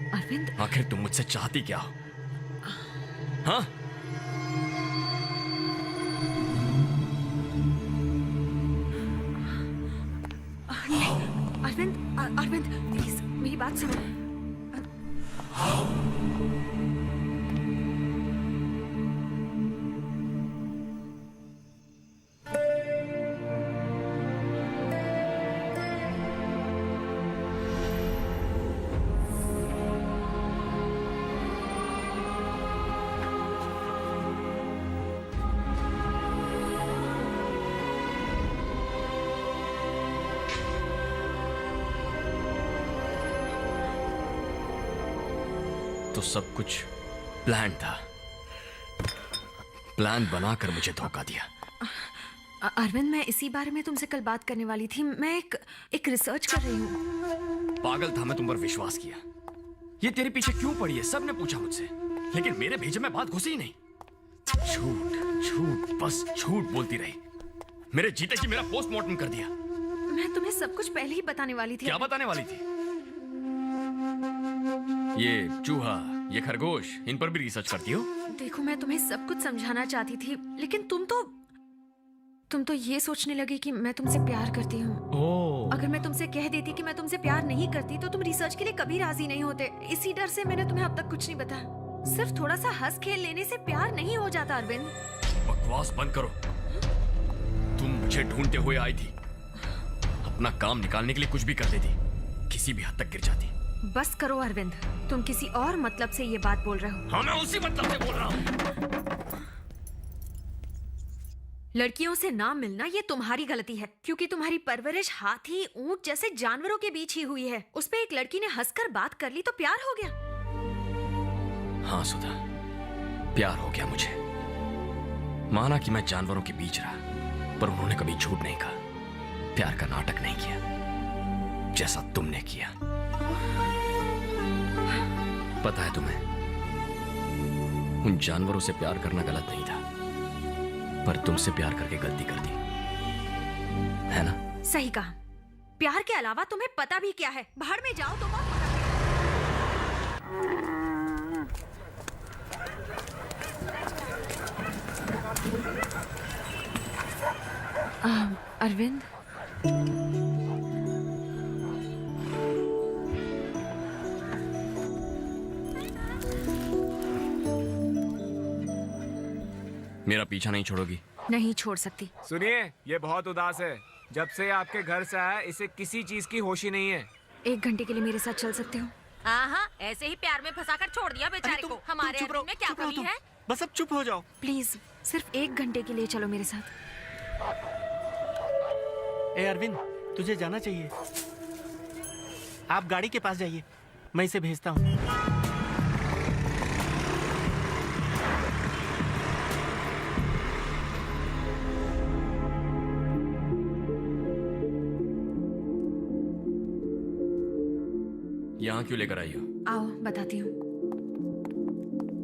अरविंद, आखिर तुम मुझसे चाहती क्या हो? हाँ? अरविंद, प्लीज मेरी बात सुनो। तो सब कुछ प्लान था। प्लान बनाकर मुझे धोखा दिया। अरविंद, मैं इसी बारे में तुमसे कल बात करने वाली थी। मैं एक रिसर्च कर रही हूँ। पागल था मैं तुम पर विश्वास किया। ये तेरे पीछे क्यों पड़ी है सबने पूछा मुझसे, लेकिन मेरे भेजे में बात घुसी ही नहीं। झूठ झूठ बस झूठ बोलती रही। मेरे जीते जी मेरा पोस्टमार्टम कर दिया। मैं तुम्हें सब कुछ पहले ही बताने वाली थी। क्या बताने वाली थी? ये चूहा, ये खरगोश, इन पर भी रिसर्च करती हो? देखो, मैं तुम्हें सब कुछ समझाना चाहती थी, लेकिन तुम तो ये सोचने लगे कि मैं तुमसे प्यार करती हूँ। अगर मैं तुमसे कह देती कि मैं तुमसे प्यार नहीं करती तो तुम रिसर्च के लिए कभी राजी नहीं होते। इसी डर से मैंने तुम्हें अब तक कुछ नहीं बताया। सिर्फ थोड़ा सा हंस खेल लेने से प्यार नहीं हो जाता अरविंद। बकवास बंद करो। तुम मुझे ढूंढते हुए आई थी। अपना काम निकालने के लिए कुछ भी कर देती, किसी भी हद तक गिर जाती। बस करो अरविंद, तुम किसी और मतलब से ये बात बोल रहे हो। हाँ, मैं उसी मतलब से बोल रहा हूँ। लड़कियों से ना मिलना ये तुम्हारी गलती है, क्योंकि तुम्हारी परवरिश हाथी, ऊंट जैसे जानवरों के बीच ही हुई है। उस पे एक लड़की ने हंसकर बात कर ली तो प्यार हो गया। हाँ सुधा, प्यार हो गया मुझे। माना कि मैं जानवरों के बीच रहा, पर उन्होंने कभी झूठ नहीं कहा, प्यार का नाटक नहीं किया जैसा तुमने किया। पता है तुम्हें, उन जानवरों से प्यार करना गलत नहीं था, पर तुमसे प्यार करके गलती कर दी है ना? सही कहा। प्यार के अलावा तुम्हें पता भी क्या है? भाड़ में जाओ तुम। अरविंद, मेरा पीछा नहीं छोड़ोगी? नहीं छोड़ सकती। सुनिए, ये बहुत उदास है। जब से आपके घर से आया, इसे किसी चीज की होश ही नहीं है। 1 घंटे के लिए मेरे साथ चल सकते हो? हाँ, ऐसे ही प्यार में फंसाकर छोड़ दिया बेचारे को। हमारे अरविंद में क्या कमी है? बस अब चुप हो जाओ प्लीज। सिर्फ 1 घंटे के लिए चलो मेरे साथ। ए अरविंद, तुझे जाना चाहिए। आप गाड़ी के पास जाइए, मैं इसे भेजता हूँ। यहाँ क्यों लेकर आई हो? आओ बताती हूँ।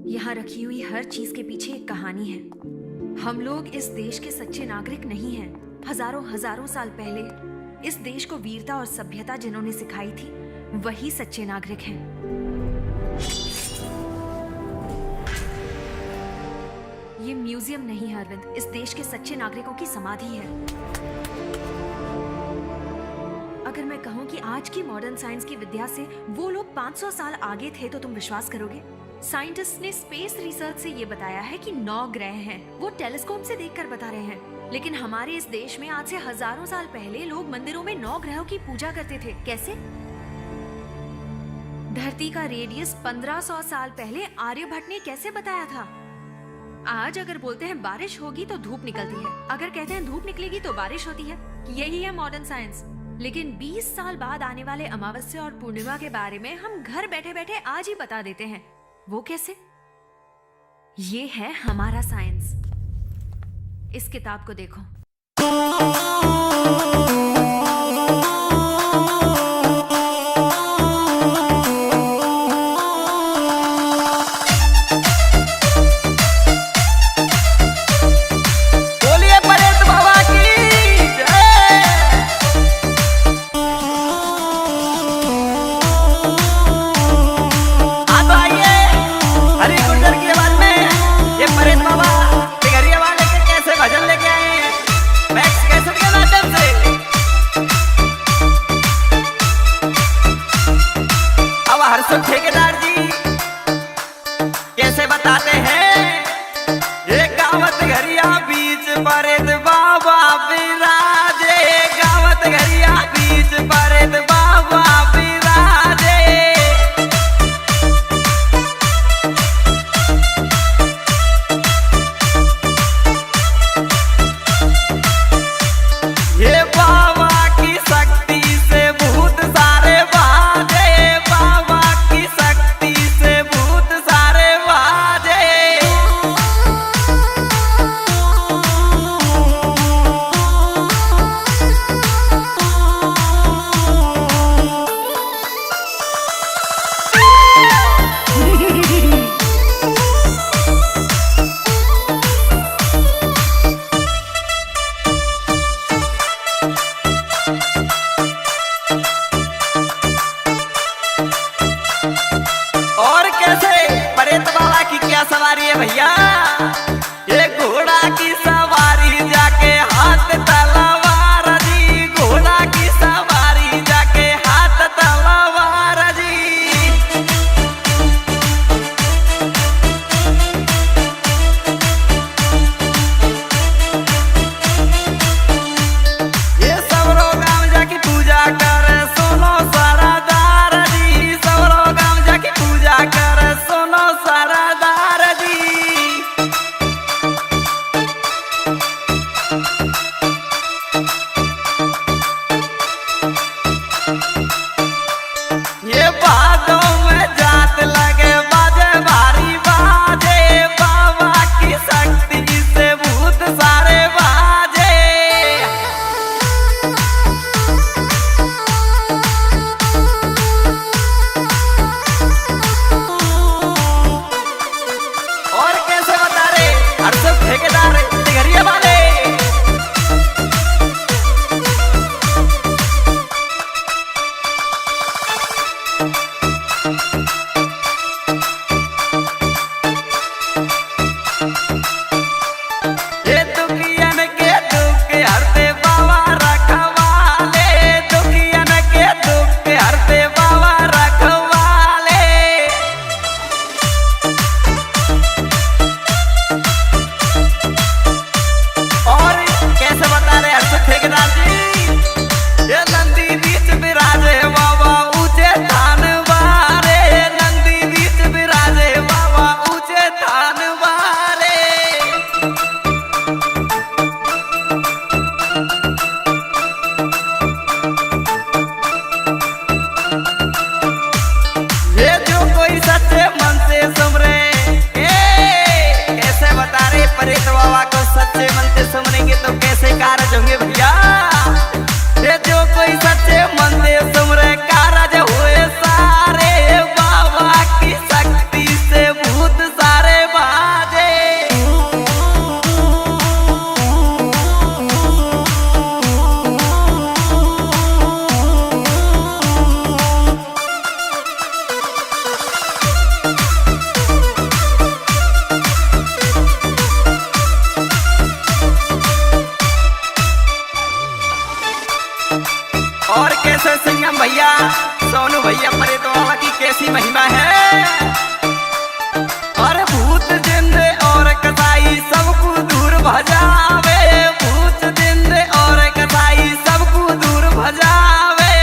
यहाँ रखी हुई हर चीज के पीछे एक कहानी है। हम लोग इस देश के सच्चे नागरिक नहीं हैं। हजारों साल पहले इस देश को वीरता और सभ्यता जिन्होंने सिखाई थी, वही सच्चे नागरिक हैं। ये म्यूजियम नहीं है अरविंद, इस देश के सच्चे नागरिकों की समाधि है। अगर मैं कहूँ कि आज की मॉडर्न साइंस की विद्या से वो लोग 500 साल आगे थे तो तुम विश्वास करोगे? साइंटिस्ट ने स्पेस रिसर्च से ये बताया है कि 9 ग्रह हैं। वो टेलीस्कोप से देखकर बता रहे हैं। लेकिन हमारे इस देश में आज से हजारों साल पहले लोग मंदिरों में 9 ग्रहों की पूजा करते थे। कैसे? धरती का रेडियस 1500 साल पहले आर्यभट्ट ने कैसे बताया था? आज अगर बोलते हैं बारिश होगी तो धूप निकलती है, अगर कहते हैं धूप निकलेगी तो बारिश होती है। यही है मॉडर्न साइंस। लेकिन 20 साल बाद आने वाले अमावस्या और पूर्णिमा के बारे में हम घर बैठे बैठे आज ही बता देते हैं। वो कैसे? ये है हमारा साइंस। इस किताब को देखो। बोलिए परेश बाबा की जय। आप आइए हरी गुर्जर की आवाज में। ये परेश बाबा टिगरिया वाले के कैसे भजन लेके आए हैं, मैक्स कैसेट के माध्यम से। अब हर्षद ठेकेदार जी कैसे बताते हैं। ये गावत घरिया बीच परेश बाबा विराजे, गावत घरिया बीच परेश बाबा विराजे। ये बाबा की शक्ति से भूत सारे भागे, बाबा की शक्ति से भूत बढ़िया सवारी है भैया। ये घोड़ा की सवारी जाके हाथ तलवार जी, घोड़ा की सवारी जाके हाथ तलवार जी। ये सबरो गाँव जाके पूजा कर सोनो सरदार जी, सबरो गाँव जाके पूजा कर सोनो सरदार जी। ये बातों में जात लगे बाजे भारी बाजे, बाबा की शक्ति से भूत सारे बाजे। और कैसे बता रे हर्षद ठेकेदार तिगरिया वाले। ये दुखियन के दुख हरते बाबा रखवाले, दुखियन के दुख हरते बाबा रखवाले। और कैसे बता रहे हर्षद ठेकेदार जी। ये नंदी बीच विराजे बाबा ऊंचे थान वारे, नंदी बीच विराजे बाबा ऊंचे थान वारे। ये जो कोई सच्चे मन से सुमरे, कैसे बता रहे परेश बाबा को सच्चे मन से सुमरेंगे तो कैसे कारज होंगे भैया। ये जो कोई सच्चे मन से सुमरे कारज हुए सारे, बाबा की शक्ति से भूत सारे बाजे। और कैसे सिंघम भैया सोनू भैया परे तो बाबा की कैसी महिमा है। और भूत जिंदे और कसाई सबको दूर भजावे, भूत जिंदे और कसाई सबको दूर भजावे।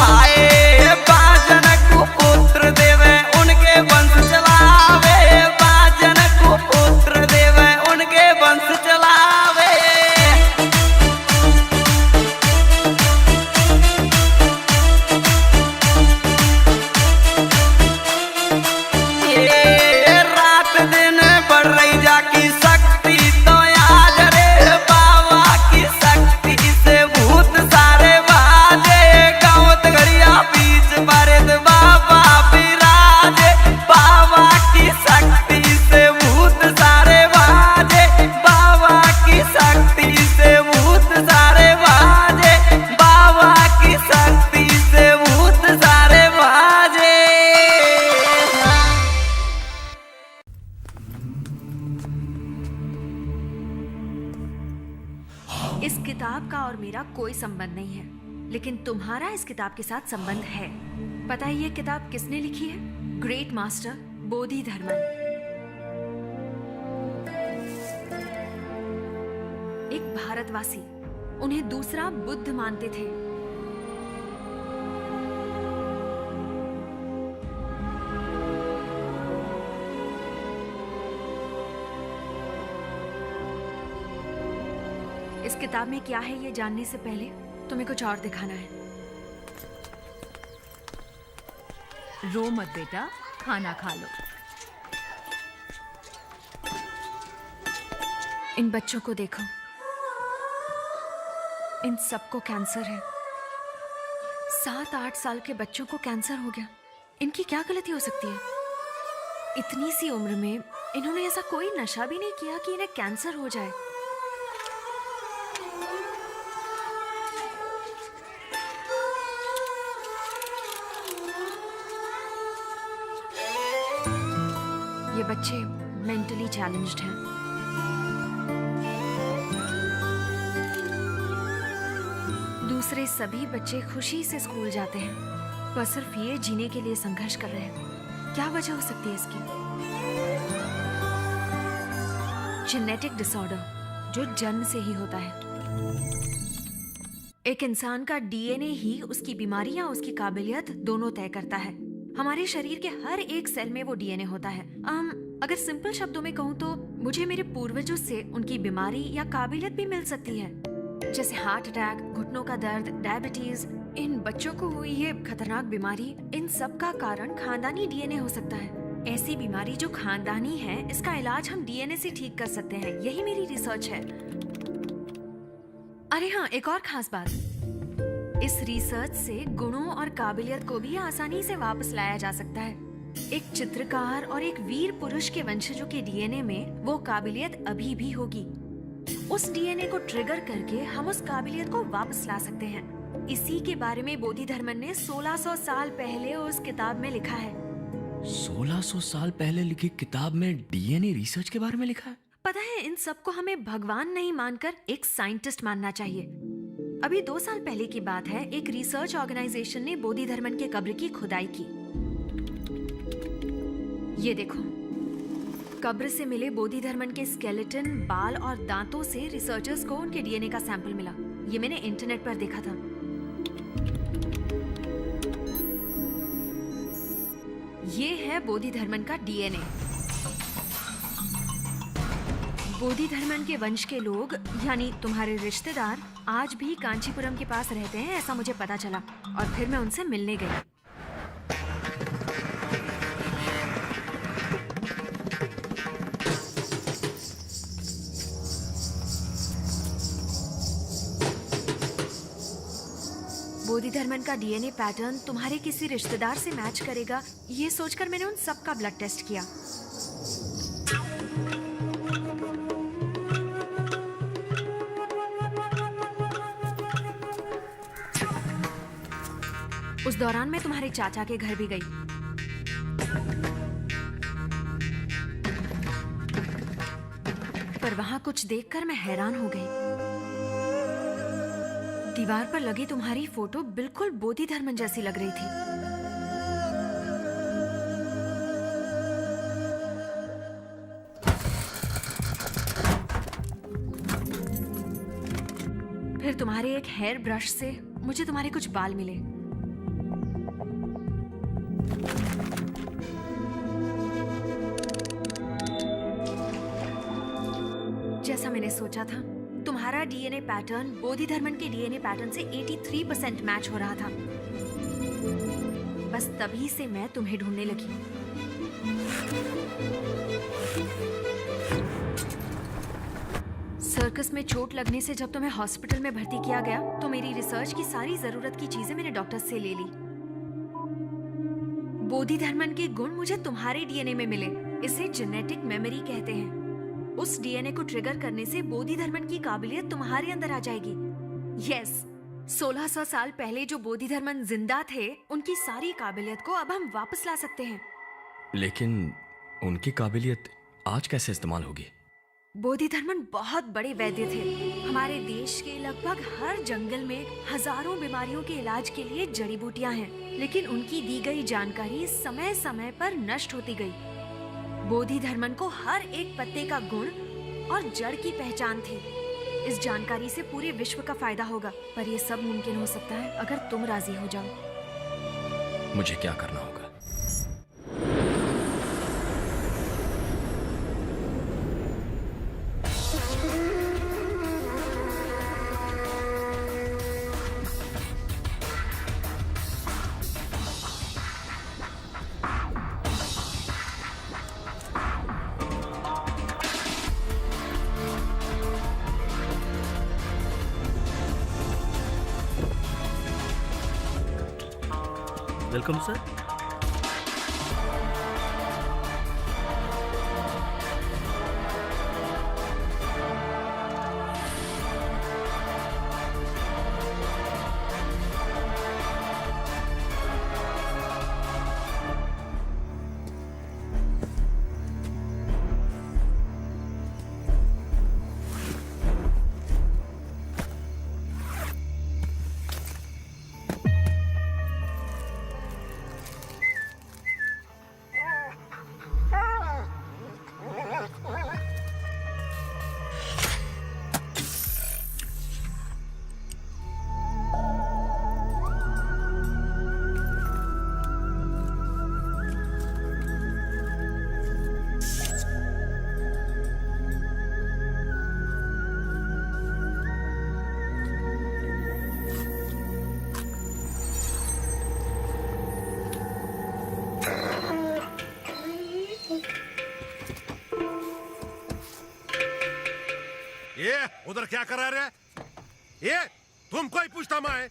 आए बाजन को पुत्र देवे उनके वंश चलावे, बाजन को पुत्र देवे उनके वंश चलावे। ये रात दिन बढ़ रही जाकी शक्ति तो आज रे, बाबा की शक्ति से भूत सारे बाजे। गाँव तगड़िया बीच बरद बाबा विराजे, बाबा की शक्ति से भूत सारे बाजे, बाबा की शक्ति से भूत सारे बाजे, बाबा की शक्ति से भूत सारे बाजे। इस किताब का और मेरा कोई संबंध नहीं है, लेकिन तुम्हारा इस किताब के साथ संबंध है। पता है ये किताब किसने लिखी है? ग्रेट मास्टर बोधि धर्मन। एक भारतवासी, उन्हें दूसरा बुद्ध मानते थे। इस किताब में क्या है ये जानने से पहले तुम्हें कुछ और दिखाना है। रो मत बेटा, खाना खा लो। इन बच्चों को देखो, इन सबको कैंसर है। 7-8 साल के बच्चों को कैंसर हो गया। इनकी क्या गलती हो सकती है? इतनी सी उम्र में इन्होंने ऐसा कोई नशा भी नहीं किया कि इन्हें कैंसर हो जाए। बच्चे मेंटली चैलेंज्ड हैं। दूसरे सभी बच्चे खुशी से स्कूल जाते हैं, पर सिर्फ ये जीने के लिए संघर्ष कर रहे हैं। क्या वजह हो सकती है इसकी? जेनेटिक डिसऑर्डर, जो जन्म से ही होता है। एक इंसान का डीएनए ही उसकी बीमारी या उसकी काबिलियत दोनों तय करता है। हमारे शरीर के हर एक सेल में वो डीएनए होता है। अगर सिंपल शब्दों में कहूँ तो मुझे मेरे पूर्वजों से उनकी बीमारी या काबिलियत भी मिल सकती है, जैसे हार्ट अटैक, घुटनों का दर्द, डायबिटीज। इन बच्चों को हुई ये खतरनाक बीमारी, इन सब का कारण खानदानी डीएनए हो सकता है। ऐसी बीमारी जो खानदानी है, इसका इलाज हम डीएनए से ठीक कर सकते हैं। यही मेरी रिसर्च है। अरे हाँ, एक और खास बात, इस रिसर्च से गुणों और काबिलियत को भी आसानी से वापस लाया जा सकता है। एक चित्रकार और एक वीर पुरुष के वंशजों के डीएनए में वो काबिलियत अभी भी होगी। उस डीएनए को ट्रिगर करके हम उस काबिलियत को वापस ला सकते हैं। इसी के बारे में बोधिधर्मन ने 1600 साल पहले उस किताब में लिखा है। 1600 साल पहले लिखी किताब में डीएनए रिसर्च के बारे में लिखा है? पता है, इन सबको हमें भगवान नहीं मानकर एक साइंटिस्ट मानना चाहिए। अभी 2 साल पहले की बात है, एक रिसर्च ऑर्गेनाइजेशन ने बोधिधर्मन के कब्र की खुदाई की। ये देखो, कब्र से मिले बोधिधर्मन के स्केलेटन, बाल और दांतों से रिसर्चर्स को उनके डीएनए का सैंपल मिला। ये मैंने इंटरनेट पर देखा था। ये है बोधिधर्मन का डीएनए। बोधिधर्मन के वंश के लोग, यानी तुम्हारे रिश्तेदार, आज भी कांचीपुरम के पास रहते हैं, ऐसा मुझे पता चला। और फिर मैं उनसे मिलने गई। बोधिधर्मन का डीएनए पैटर्न तुम्हारे किसी रिश्तेदार से मैच करेगा, ये सोचकर मैंने उन सब का ब्लड टेस्ट किया। उस दौरान मैं तुम्हारे चाचा के घर भी गई। पर वहां कुछ देखकर मैं हैरान हो गई। दीवार पर लगी तुम्हारी फोटो बिल्कुल बोधिधर्मन जैसी लग रही थी। फिर तुम्हारे एक हेयर ब्रश से मुझे तुम्हारे कुछ बाल मिले। जैसा मैंने सोचा था, तुम्हारा डीएनए पैटर्न बोधिधर्मन के डीएनए पैटर्न से 83% मैच हो रहा था। बस तभी से मैं तुम्हें ढूंढने लगी। सर्कस में चोट लगने से जब तुम्हें हॉस्पिटल में भर्ती किया गया, तो मेरी रिसर्च की सारी जरूरत की चीजें मैंने डॉक्टर से ले ली। बोधिधर्मन के गुण मुझे तुम्हारे डीएनए में मिले। इसे जेनेटिक मेमोरी कहते हैं। उस डीएनए को ट्रिगर करने से बोधिधर्मन की काबिलियत तुम्हारे अंदर आ जाएगी। यस, 1600 साल पहले जो बोधिधर्मन जिंदा थे, उनकी सारी काबिलियत को अब हम वापस ला सकते हैं। लेकिन उनकी काबिलियत आज कैसे इस्तेमाल होगी? बोधिधर्मन बहुत बड़े वैद्य थे। हमारे देश के लगभग हर जंगल में हजारों बीमारियों के इलाज के लिए जड़ी बूटियां हैं, लेकिन उनकी दी गई जानकारी समय समय पर नष्ट होती गई। बोधिधर्मन को हर एक पत्ते का गुण और जड़ की पहचान थी। इस जानकारी से पूरे विश्व का फायदा होगा, पर यह सब मुमकिन हो सकता है अगर तुम राजी हो जाओ। मुझे क्या करना होगा? Welcome sir. उधर क्या कर रहे रे? ये तुमको ही पूछता मैं।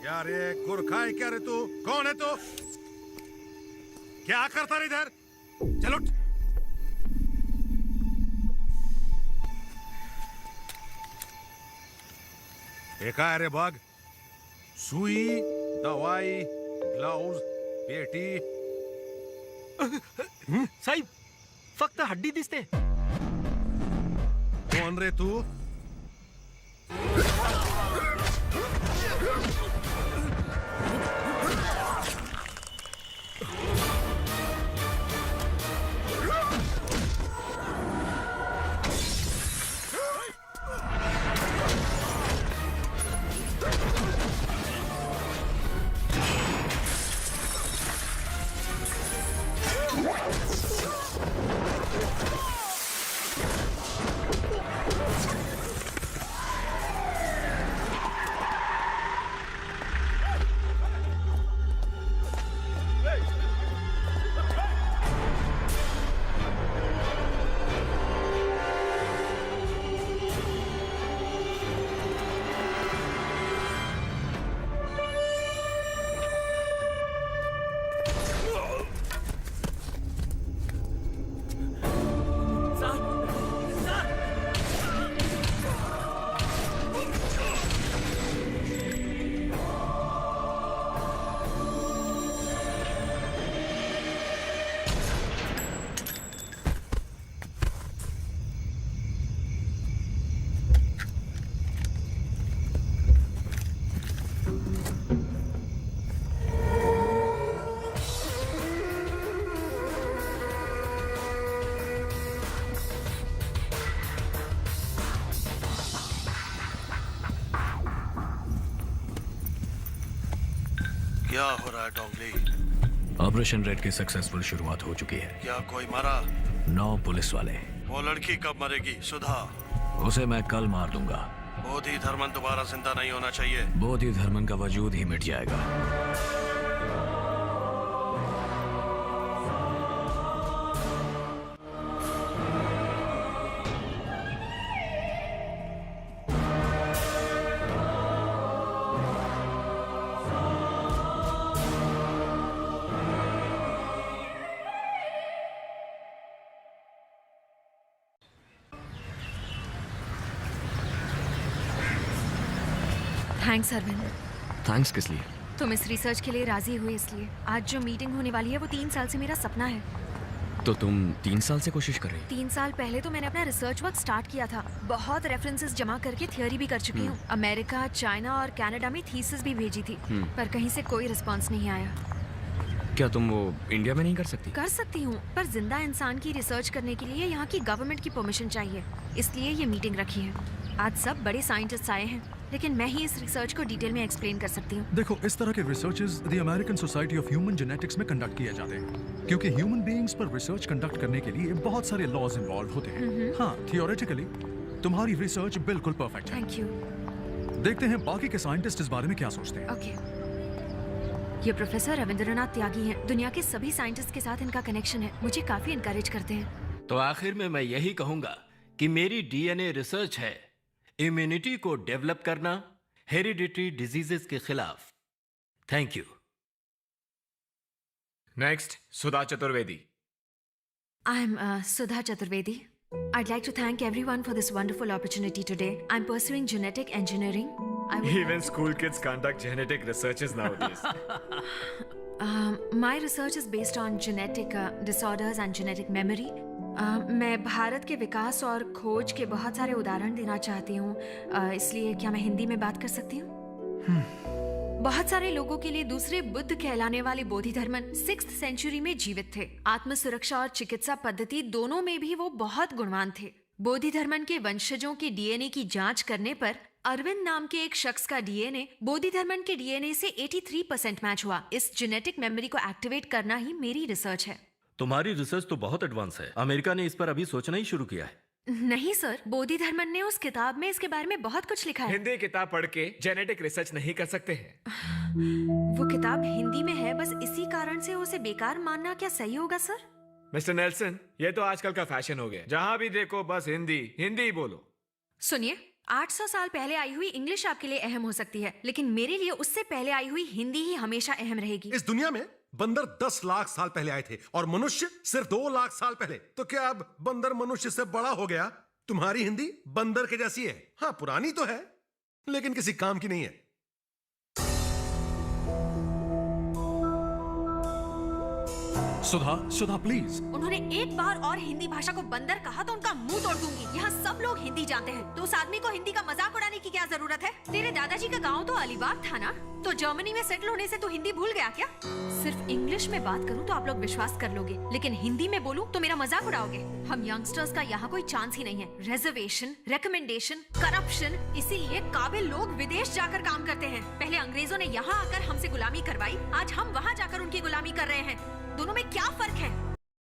यार ये गुरखा है क्या रे तू? कौन है तू? क्या करता रे इधर? चलो एक है रे बाग, सुई, दवाई, ग्लव्स, पेटी। साहिब फक्त हड्डी दिसते. कौन रे तू? क्या हो रहा है डोंगली? ऑपरेशन रेड की सक्सेसफुल शुरुआत हो चुकी है। क्या कोई मरा? 9 पुलिस वाले। वो लड़की कब मरेगी? सुधा? उसे मैं कल मार दूंगा। बोधि धर्मन दोबारा जिंदा नहीं होना चाहिए। बोधि धर्मन का वजूद ही मिट जाएगा। थैंक्स अरविंद। थैंक्स किस लिए? तुम इस रिसर्च के लिए राजी हुए इसलिए। आज जो मीटिंग होने वाली है वो 3 साल से मेरा सपना है। तो तुम 3 साल से कोशिश कर रही? 3 साल पहले तो मैंने अपना रिसर्च वर्क स्टार्ट किया था। बहुत रेफरेंसेस जमा करके थियोरी भी कर चुकी हूँ। अमेरिका, चाइना और कनाडा में थीसिस भी भेजी थी, पर कहीं से कोई रिस्पांस नहीं आया। क्या तुम वो इंडिया में नहीं कर सकती? कर सकती हूँ, पर जिंदा इंसान की रिसर्च करने के लिए यहाँ की गवर्नमेंट की परमिशन चाहिए। इसलिए ये मीटिंग रखी है। आज सब बड़े साइंटिस्ट आए हैं, लेकिन मैं ही इस रिसर्च को डिटेल में एक्सप्लेन कर सकती हूँ। देखो, इस तरह के researches the American society of human genetics में कंडक्ट किए जाते हैं, क्योंकि ह्यूमन बीइंग्स पर रिसर्च कंडक्ट करने के लिए बहुत सारे लॉज इन्वॉल्व होते हैं। हाँ, थियोरेटिकली तुम्हारी रिसर्च बिल्कुल परफेक्ट है। Thank you. देखते हैं बाकी के साइंटिस्ट इस बारे में क्या सोचते हैं। ओके। ये प्रोफेसर रविंद्रनाथ त्यागी हैं। दुनिया के सभी साइंटिस्ट के साथ इनका कनेक्शन है, मुझे काफी इनकरेज करते हैं। तो आखिर में मैं यही कहूंगा कि मेरी डीएनए रिसर्च है इम्यूनिटी को डेवलप करना हेरिडिटरी डिजीजेस के खिलाफ। Thank you. Next, Sudha Chaturvedi. I am Sudha Chaturvedi. I'd like to thank everyone for this wonderful opportunity today. I'm pursuing genetic engineering. Even school kids conduct genetic researches nowadays. My research is based on genetic disorders and genetic memory. मैं भारत के विकास और खोज के बहुत सारे उदाहरण देना चाहती हूँ, इसलिए क्या मैं हिंदी में बात कर सकती हूँ? बहुत सारे लोगों के लिए दूसरे बुद्ध कहलाने वाले बोधि धर्मन 6th सेंचुरी में जीवित थे। आत्म सुरक्षा और चिकित्सा पद्धति दोनों में भी वो बहुत गुणवान थे। बोधि धर्मन के वंशजों के डीएनए की जांच करने पर अरविंद नाम के एक शख्स का डीएनए बोधि धर्मन के डीएनए से 83% मैच हुआ। इस जेनेटिक मेमोरी को एक्टिवेट करना ही मेरी रिसर्च है। तुम्हारी रिसर्च तो बहुत एडवांस है। अमेरिका ने इस पर अभी सोचना ही शुरू किया है। नहीं सर, बोधि धर्मन ने उस किताब में इसके बारे में बहुत कुछ लिखा है। हिंदी किताब पढ़ के जेनेटिक रिसर्च नहीं कर सकते हैं। वो किताब हिंदी में है, बस इसी कारण से उसे बेकार मानना क्या सही होगा सर? मिस्टर नेल्सन, ये तो आजकल का फैशन हो गया। जहाँ भी देखो बस हिंदी हिंदी ही बोलो। सुनिए, 800 साल पहले आई हुई इंग्लिश आपके लिए अहम हो सकती है, लेकिन मेरे लिए उससे पहले आई हुई हिंदी ही हमेशा अहम रहेगी। इस दुनिया में बंदर 10 लाख साल पहले आए थे और मनुष्य सिर्फ 2 लाख साल पहले। तो क्या अब बंदर मनुष्य से बड़ा हो गया? तुम्हारी हिंदी बंदर के जैसी है। हाँ, पुरानी तो है, लेकिन किसी काम की नहीं है। सुधा प्लीज। उन्होंने एक बार और हिंदी भाषा को बंदर कहा तो उनका मुंह तोड़ दूंगी। यहाँ सब लोग हिंदी जानते हैं, तो उस आदमी को हिंदी का मजाक उड़ाने की क्या जरूरत है? तेरे दादाजी का गांव तो अलीबाग था ना, तो जर्मनी में सेटल होने से तू हिंदी भूल गया क्या? सिर्फ इंग्लिश में बात करूँ तो आप लोग विश्वास कर लोगे, लेकिन हिंदी में बोलूँ तो मेरा मजाक उड़ाओगे। हम यंगस्टर्स का यहाँ कोई चांस ही नहीं है। रिजर्वेशन, रिकमेंडेशन, करप्शन, इसीलिए काबिल लोग विदेश जाकर काम करते हैं। पहले अंग्रेजों ने यहाँ आकर हमसे गुलामी करवाई, आज हम वहाँ जाकर उनकी गुलामी कर रहे हैं। दोनों में क्या फर्क है?